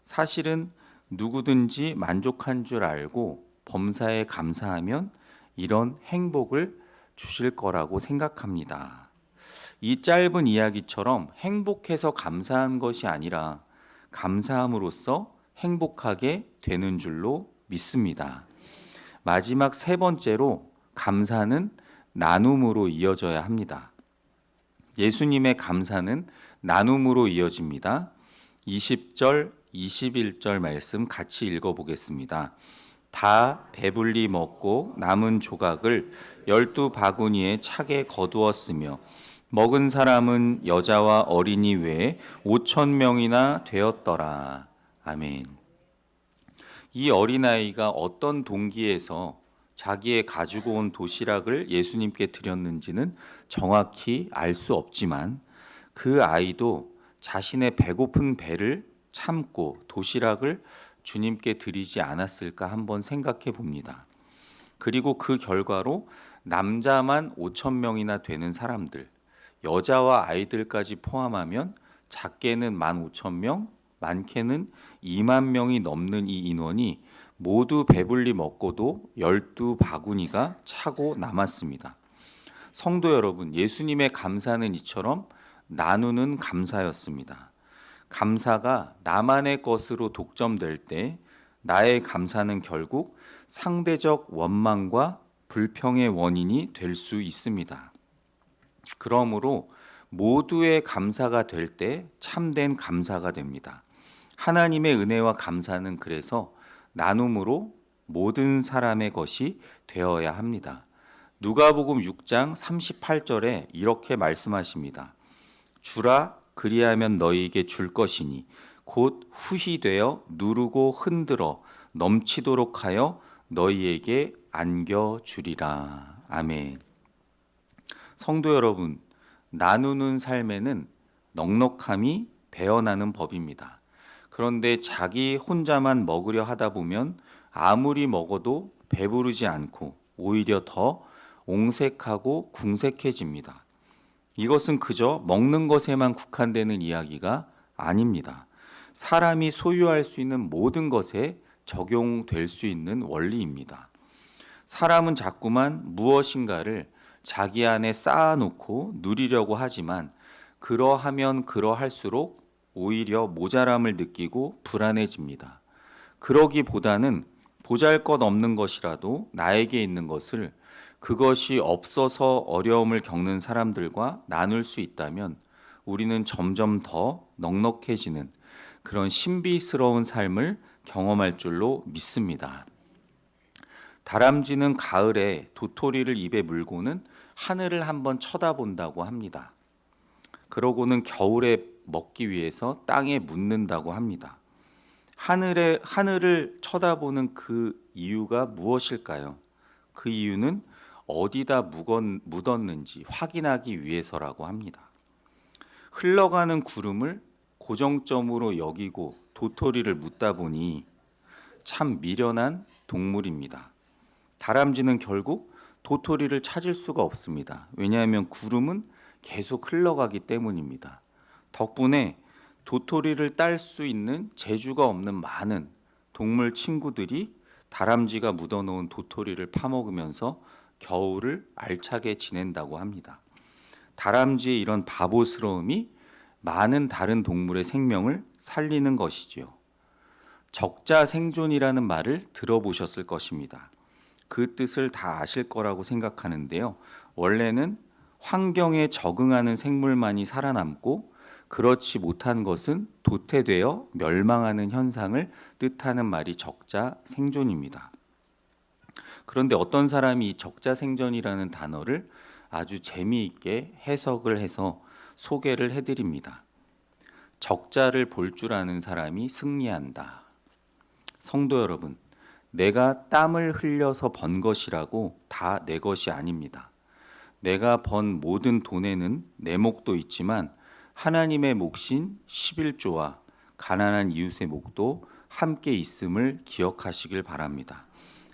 B: 사실은 누구든지 만족한 줄 알고 범사에 감사하면 이런 행복을 주실 거라고 생각합니다. 이 짧은 이야기처럼 행복해서 감사한 것이 아니라 감사함으로써 행복하게 되는 줄로 믿습니다. 마지막 세 번째로 감사는 나눔으로 이어져야 합니다. 예수님의 감사는 나눔으로 이어집니다. 20절, 21절 말씀 같이 읽어보겠습니다. 다 배불리 먹고 남은 조각을 12바구니에 차게 거두었으며 먹은 사람은 여자와 어린이 외에 5,000명이나 되었더라. 아멘. 이 어린아이가 어떤 동기에서 자기의 가지고 온 도시락을 예수님께 드렸는지는 정확히 알 수 없지만 그 아이도 자신의 배고픈 배를 참고 도시락을 주님께 드리지 않았을까 한번 생각해 봅니다. 그리고 그 결과로 남자만 5,000명이나 되는 사람들, 여자와 아이들까지 포함하면 작게는 15,000명, 많게는 2만 명이 넘는 이 인원이 모두 배불리 먹고도 12바구니가 차고 남았습니다. 성도 여러분, 예수님의 감사는 이처럼 나누는 감사였습니다. 감사가 나만의 것으로 독점될 때 나의 감사는 결국 상대적 원망과 불평의 원인이 될 수 있습니다. 그러므로 모두의 감사가 될 때 참된 감사가 됩니다. 하나님의 은혜와 감사는 그래서 나눔으로 모든 사람의 것이 되어야 합니다. 누가복음 6장 38절에 이렇게 말씀하십니다. 주라 그리하면 너희에게 줄 것이니 곧 후히 되어 누르고 흔들어 넘치도록 하여 너희에게 안겨주리라. 아멘. 성도 여러분, 나누는 삶에는 넉넉함이 배어나는 법입니다. 그런데 자기 혼자만 먹으려 하다 보면 아무리 먹어도 배부르지 않고 오히려 더 옹색하고 궁색해집니다. 이것은 그저 먹는 것에만 국한되는 이야기가 아닙니다. 사람이 소유할 수 있는 모든 것에 적용될 수 있는 원리입니다. 사람은 자꾸만 무엇인가를 자기 안에 쌓아놓고 누리려고 하지만 그러하면 그러할수록 오히려 모자람을 느끼고 불안해집니다. 그러기보다는 보잘것없는 것이라도 나에게 있는 것을 그것이 없어서 어려움을 겪는 사람들과 나눌 수 있다면 우리는 점점 더 넉넉해지는 그런 신비스러운 삶을 경험할 줄로 믿습니다. 다람쥐는 가을에 도토리를 입에 물고는 하늘을 한번 쳐다본다고 합니다. 그러고는 겨울에 먹기 위해서 땅에 묻는다고 합니다. 하늘을 쳐다보는 그 이유가 무엇일까요? 그 이유는 어디다 묻었는지 확인하기 위해서라고 합니다. 흘러가는 구름을 고정점으로 여기고 도토리를 묻다 보니 참 미련한 동물입니다. 다람쥐는 결국 도토리를 찾을 수가 없습니다. 왜냐하면 구름은 계속 흘러가기 때문입니다. 덕분에 도토리를 딸 수 있는 재주가 없는 많은 동물 친구들이 다람쥐가 묻어놓은 도토리를 파먹으면서 겨울을 알차게 지낸다고 합니다. 다람쥐의 이런 바보스러움이 많은 다른 동물의 생명을 살리는 것이지요. 적자 생존이라는 말을 들어보셨을 것입니다. 그 뜻을 다 아실 거라고 생각하는데요. 원래는 환경에 적응하는 생물만이 살아남고 그렇지 못한 것은 도태되어 멸망하는 현상을 뜻하는 말이 적자 생존입니다. 그런데 어떤 사람이 이 적자 생존이라는 단어를 아주 재미있게 해석을 해서 소개를 해드립니다. 적자를 볼 줄 아는 사람이 승리한다. 성도 여러분, 내가 땀을 흘려서 번 것이라고 다 내 것이 아닙니다. 내가 번 모든 돈에는 내 몫도 있지만 하나님의 몫인 11조와 가난한 이웃의 몫도 함께 있음을 기억하시길 바랍니다.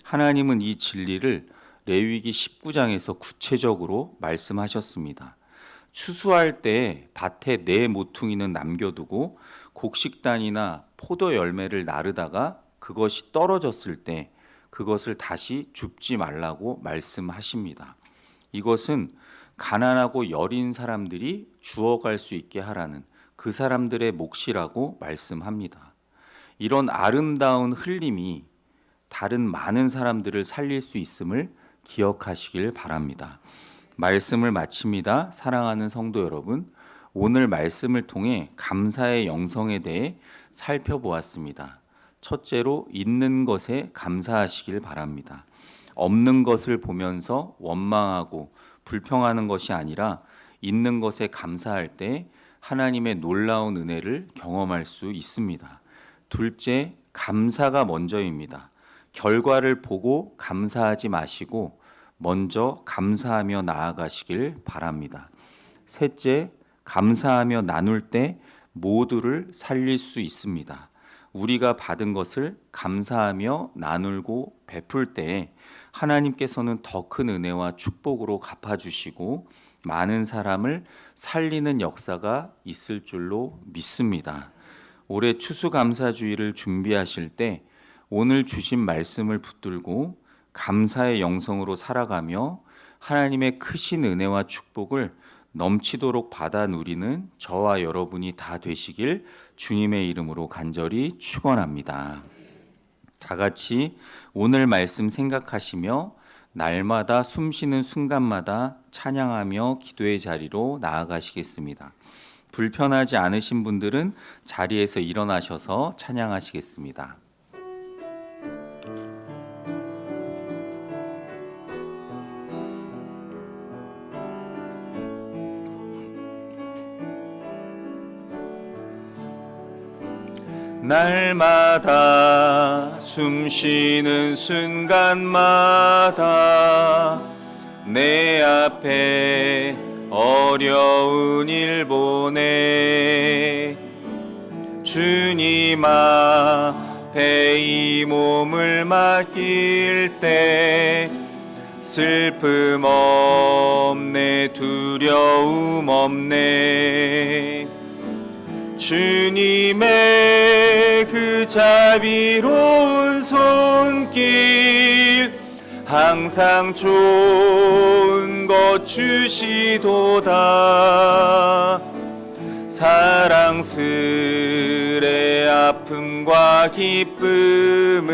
B: 하나님은 이 진리를 레위기 19장에서 구체적으로 말씀하셨습니다. 추수할 때 밭에 네 모퉁이는 남겨두고 곡식단이나 포도 열매를 나르다가 그것이 떨어졌을 때 그것을 다시 줍지 말라고 말씀하십니다. 이것은 가난하고 여린 사람들이 주워갈 수 있게 하라는 그 사람들의 몫이라고 말씀합니다. 이런 아름다운 흘림이 다른 많은 사람들을 살릴 수 있음을 기억하시길 바랍니다. 말씀을 마칩니다. 사랑하는 성도 여러분, 오늘 말씀을 통해 감사의 영성에 대해 살펴보았습니다. 첫째로 있는 것에 감사하시길 바랍니다. 없는 것을 보면서 원망하고 불평하는 것이 아니라 있는 것에 감사할 때 하나님의 놀라운 은혜를 경험할 수 있습니다. 둘째, 감사가 먼저입니다. 결과를 보고 감사하지 마시고 먼저 감사하며 나아가시길 바랍니다. 셋째, 감사하며 나눌 때 모두를 살릴 수 있습니다. 우리가 받은 것을 감사하며 나누고 베풀 때 하나님께서는 더 큰 은혜와 축복으로 갚아주시고 많은 사람을 살리는 역사가 있을 줄로 믿습니다. 올해 추수감사주의를 준비하실 때 오늘 주신 말씀을 붙들고 감사의 영성으로 살아가며 하나님의 크신 은혜와 축복을 넘치도록 받아 누리는 저와 여러분이 다 되시길 주님의 이름으로 간절히 축원합니다. 다 같이 오늘 말씀 생각하시며 날마다 숨쉬는 순간마다 찬양하며 기도의 자리로 나아가시겠습니다. 불편하지 않으신 분들은 자리에서 일어나셔서 찬양하시겠습니다. 날마다 숨쉬는 순간마다 내 앞에 어려운 일 보내 주님 앞에 이 몸을 맡길 때 슬픔 없네 두려움 없네 주님의 그 자비로운 손길 항상 좋은 것 주시도다 사랑스레 아픔과 기쁨을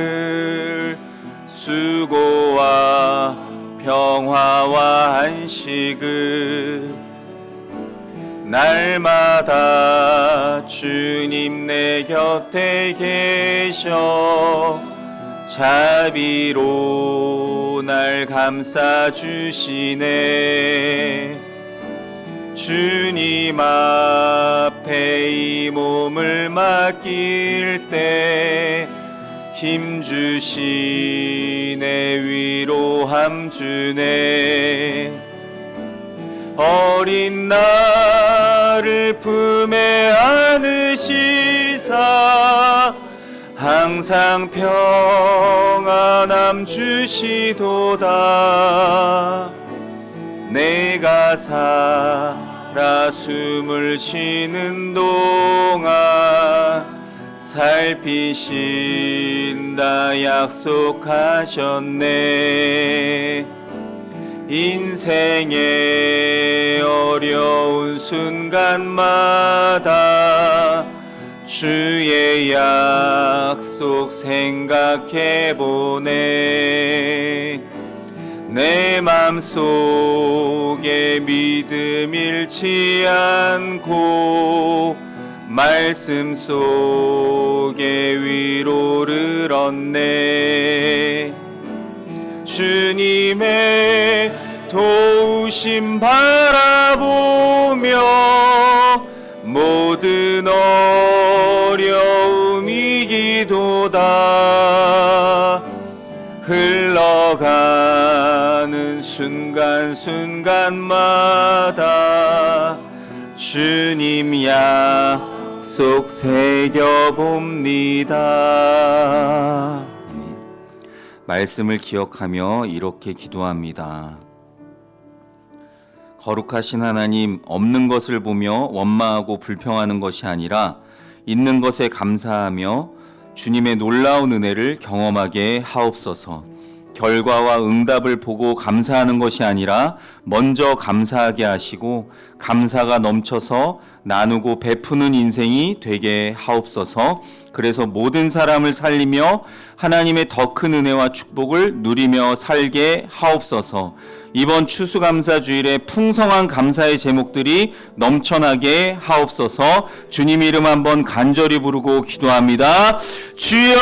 B: 수고와 평화와 안식을 날마다 주님 내 곁에 계셔 자비로 날 감싸주시네 주님 앞 곁에 이 몸을 맡길 때 힘주시네 위로함 주네 어린 나를 품에 안으시사 항상 평안함 주시도다 내가 살아 숨을 쉬는 동안 살피신다 약속하셨네 인생의 어려운 순간마다 주의 약속 생각해보네 내 맘속에 믿음 잃지 않고 말씀 속에 위로를 얻네 주님의 도우심 바라보며 모든 어려움 이기도다 흘러가는 순간순간마다 주님 약속 새겨봅니다. 말씀을 기억하며 이렇게 기도합니다. 거룩하신 하나님, 없는 것을 보며 원망하고 불평하는 것이 아니라 있는 것에 감사하며 주님의 놀라운 은혜를 경험하게 하옵소서. 결과와 응답을 보고 감사하는 것이 아니라 먼저 감사하게 하시고 감사가 넘쳐서 나누고 베푸는 인생이 되게 하옵소서. 그래서 모든 사람을 살리며 하나님의 더 큰 은혜와 축복을 누리며 살게 하옵소서. 이번 추수감사주일에 풍성한 감사의 제목들이 넘쳐나게 하옵소서. 주님 이름 한번 간절히 부르고 기도합니다. 주여!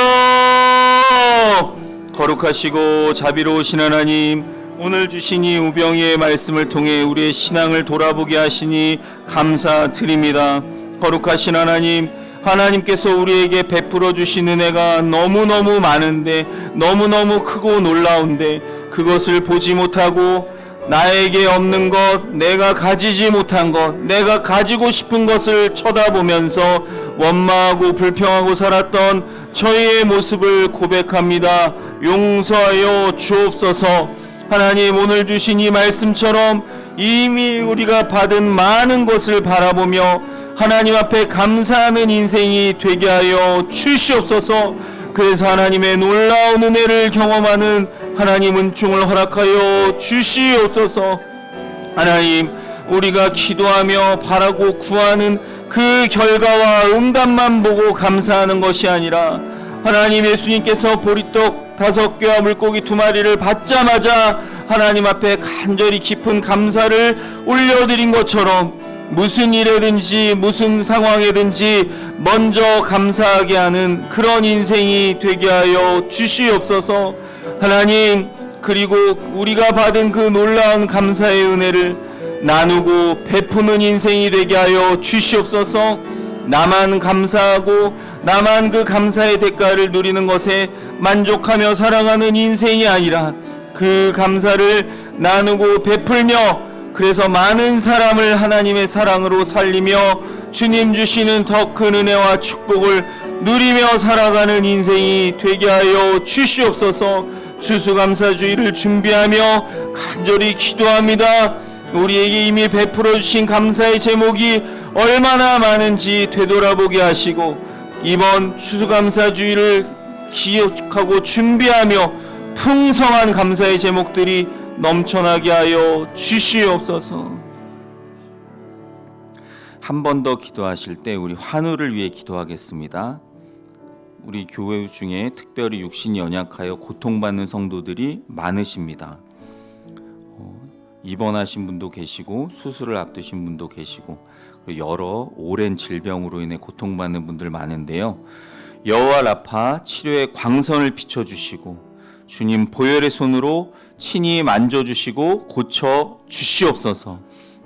B: 거룩하시고 자비로우신 하나님, 오늘 주신 이 우병희의 말씀을 통해 우리의 신앙을 돌아보게 하시니 감사드립니다. 거룩하신 하나님, 하나님께서 우리에게 베풀어 주신 은혜가 너무너무 많은데, 너무너무 크고 놀라운데 그것을 보지 못하고 나에게 없는 것, 내가 가지지 못한 것, 내가 가지고 싶은 것을 쳐다보면서 원망하고 불평하고 살았던 저희의 모습을 고백합니다. 용서하여 주옵소서. 하나님, 오늘 주신 이 말씀처럼 이미 우리가 받은 많은 것을 바라보며 하나님 앞에 감사하는 인생이 되게 하여 주시옵소서. 그래서 하나님의 놀라운 은혜를 경험하는 하나님 은총을 허락하여 주시옵소서. 하나님, 우리가 기도하며 바라고 구하는 그 결과와 응답만 보고 감사하는 것이 아니라 하나님, 예수님께서 보리떡 5개와 물고기 2마리를 받자마자 하나님 앞에 간절히 깊은 감사를 올려드린 것처럼 무슨 일에든지 무슨 상황에든지 먼저 감사하게 하는 그런 인생이 되게 하여 주시옵소서. 하나님, 그리고 우리가 받은 그 놀라운 감사의 은혜를 나누고 베푸는 인생이 되게 하여 주시옵소서. 나만 감사하고 나만 그 감사의 대가를 누리는 것에 만족하며 살아가는 인생이 아니라 그 감사를 나누고 베풀며 그래서 많은 사람을 하나님의 사랑으로 살리며 주님 주시는 더 큰 은혜와 축복을 누리며 살아가는 인생이 되게 하여 주시옵소서. 추수감사주의를 준비하며 간절히 기도합니다. 우리에게 이미 베풀어 주신 감사의 제목이 얼마나 많은지 되돌아보게 하시고 이번 추수감사주의를 기억하고 준비하며 풍성한 감사의 제목들이 넘쳐나게 하여 주시옵소서. 한 번 더 기도하실 때 우리 환우를 위해 기도하겠습니다. 우리 교회 중에 특별히 육신이 연약하여 고통받는 성도들이 많으십니다. 입원하신 분도 계시고 수술을 앞두신 분도 계시고 여러 오랜 질병으로 인해 고통받는 분들 많은데요. 여호와 라파 치료의 광선을 비춰주시고 주님 보혈의 손으로 친히 만져주시고 고쳐 주시옵소서.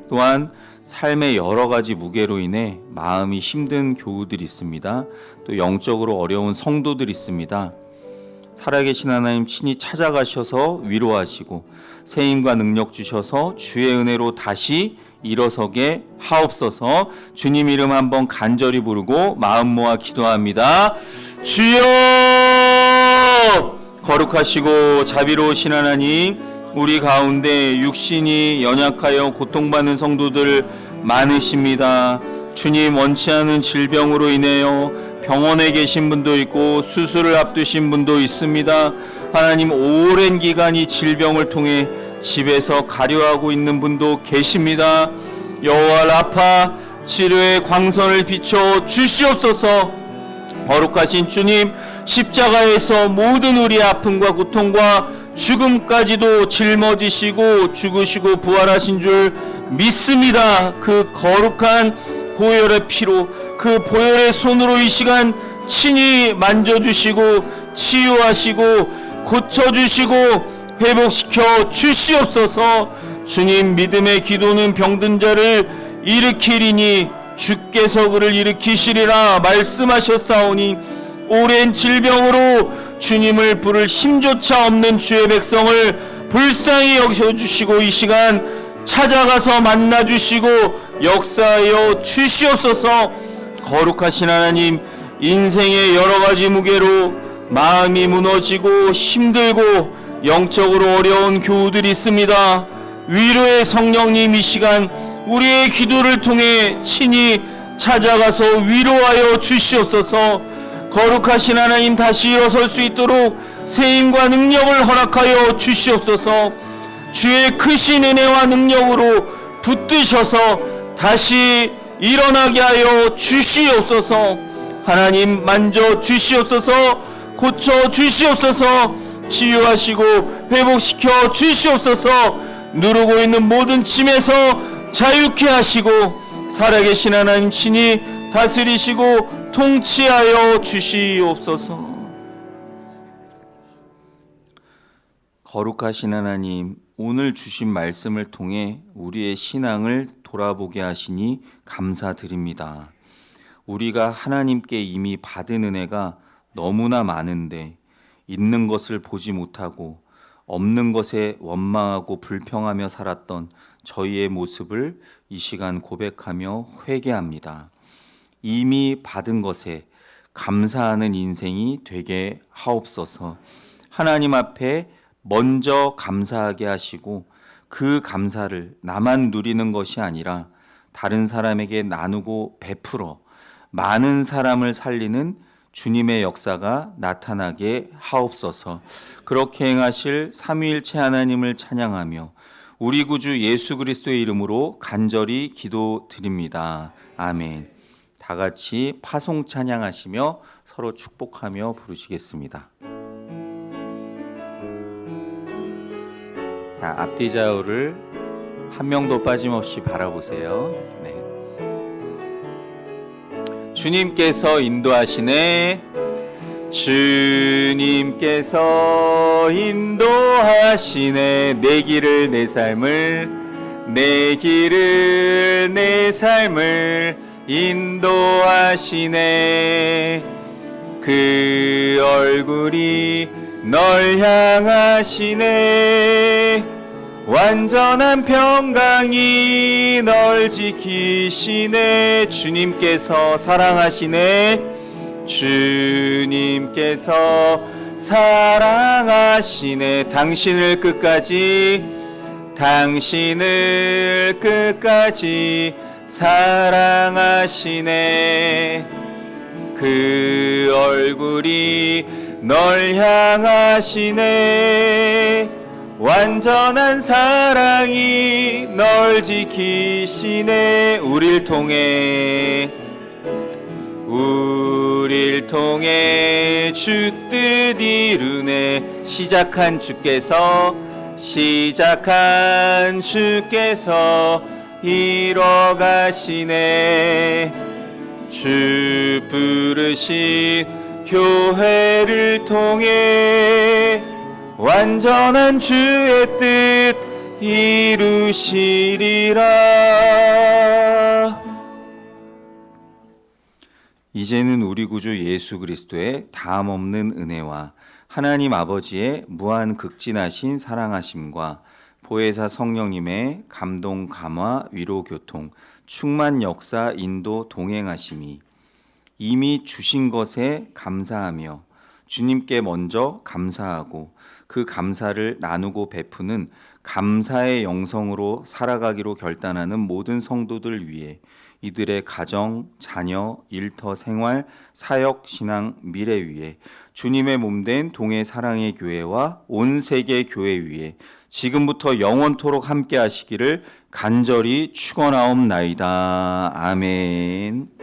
B: 또한 삶의 여러 가지 무게로 인해 마음이 힘든 교우들이 있습니다. 또 영적으로 어려운 성도들이 있습니다. 살아계신 하나님 친히 찾아가셔서 위로하시고 새 힘과 능력 주셔서 주의 은혜로 다시 일어서게 하옵소서. 주님 이름 한번 간절히 부르고 마음 모아 기도합니다. 주여! 거룩하시고 자비로우신 하나님, 우리 가운데 육신이 연약하여 고통받는 성도들 많으십니다. 주님, 원치 않은 질병으로 인하여 병원에 계신 분도 있고 수술을 앞두신 분도 있습니다. 하나님, 오랜 기간 이 질병을 통해 집에서 가려하고 있는 분도 계십니다. 여호와 라파, 치료의 광선을 비춰 주시옵소서. 거룩하신 주님, 십자가에서 모든 우리의 아픔과 고통과 죽음까지도 짊어지시고 죽으시고 부활하신 줄 믿습니다. 그 거룩한 보혈의 피로, 그 보혈의 손으로 이 시간 친히 만져주시고 치유하시고 고쳐주시고 회복시켜 주시옵소서. 주님, 믿음의 기도는 병든 자를 일으키리니 주께서 그를 일으키시리라 말씀하셨사오니, 오랜 질병으로 주님을 부를 힘조차 없는 주의 백성을 불쌍히 여겨주시고 이 시간 찾아가서 만나주시고 역사하여 주시옵소서. 거룩하신 하나님, 인생의 여러 가지 무게로 마음이 무너지고 힘들고 영적으로 어려운 교우들이 있습니다. 위로의 성령님, 이 시간 우리의 기도를 통해 친히 찾아가서 위로하여 주시옵소서. 거룩하신 하나님, 다시 일어설 수 있도록 새 힘과 능력을 허락하여 주시옵소서. 주의 크신 은혜와 능력으로 붙드셔서 다시 일어나게 하여 주시옵소서. 하나님, 만져 주시옵소서. 고쳐 주시옵소서. 치유하시고 회복시켜 주시옵소서. 누르고 있는 모든 짐에서 자유케 하시고 살아계신 하나님 친히 다스리시고 통치하여 주시옵소서. 거룩하신 하나님, 오늘 주신 말씀을 통해 우리의 신앙을 돌아보게 하시니 감사드립니다. 우리가 하나님께 이미 받은 은혜가 너무나 많은데 있는 것을 보지 못하고 없는 것에 원망하고 불평하며 살았던 저희의 모습을 이 시간 고백하며 회개합니다. 이미 받은 것에 감사하는 인생이 되게 하옵소서. 하나님 앞에 먼저 감사하게 하시고 그 감사를 나만 누리는 것이 아니라 다른 사람에게 나누고 베풀어 많은 사람을 살리는 주님의 역사가 나타나게 하옵소서. 그렇게 행하실 삼위일체 하나님을 찬양하며 우리 구주 예수 그리스도의 이름으로 간절히 기도드립니다. 아멘. 다 같이 파송 찬양하시며 서로 축복하며 부르시겠습니다. 자, 앞뒤 좌우를 한 명도 빠짐없이 바라보세요. 네. 주님께서 인도하시네. 주님께서 인도하시네. 내 길을 내 삶을, 내 길을 내 삶을 인도하시네. 그 얼굴이 널 향하시네. 완전한 평강이 널 지키시네. 주님께서 사랑하시네. 주님께서 사랑하시네. 당신을 끝까지, 당신을 끝까지 사랑하시네. 그 얼굴이 널 향하시네. 완전한 사랑이 널 지키시네. 우릴 통해 주 뜻 이루네. 시작한 주께서 이뤄가시네. 주 부르신 교회를 통해 완전한 주의 뜻 이루시리라. 이제는 우리 구주 예수 그리스도의 다함없는 은혜와 하나님 아버지의 무한 극진하신 사랑하심과 보혜사 성령님의 감동, 감화, 위로, 교통, 충만 역사, 인도, 동행하심이 이미 주신 것에 감사하며 주님께 먼저 감사하고 그 감사를 나누고 베푸는 감사의 영성으로 살아가기로 결단하는 모든 성도들 위해 이들의 가정, 자녀, 일터, 생활, 사역, 신앙, 미래 위에 주님의 몸된 동해 사랑의 교회와 온 세계 교회 위에 지금부터 영원토록 함께 하시기를 간절히 축원하옵나이다. 아멘.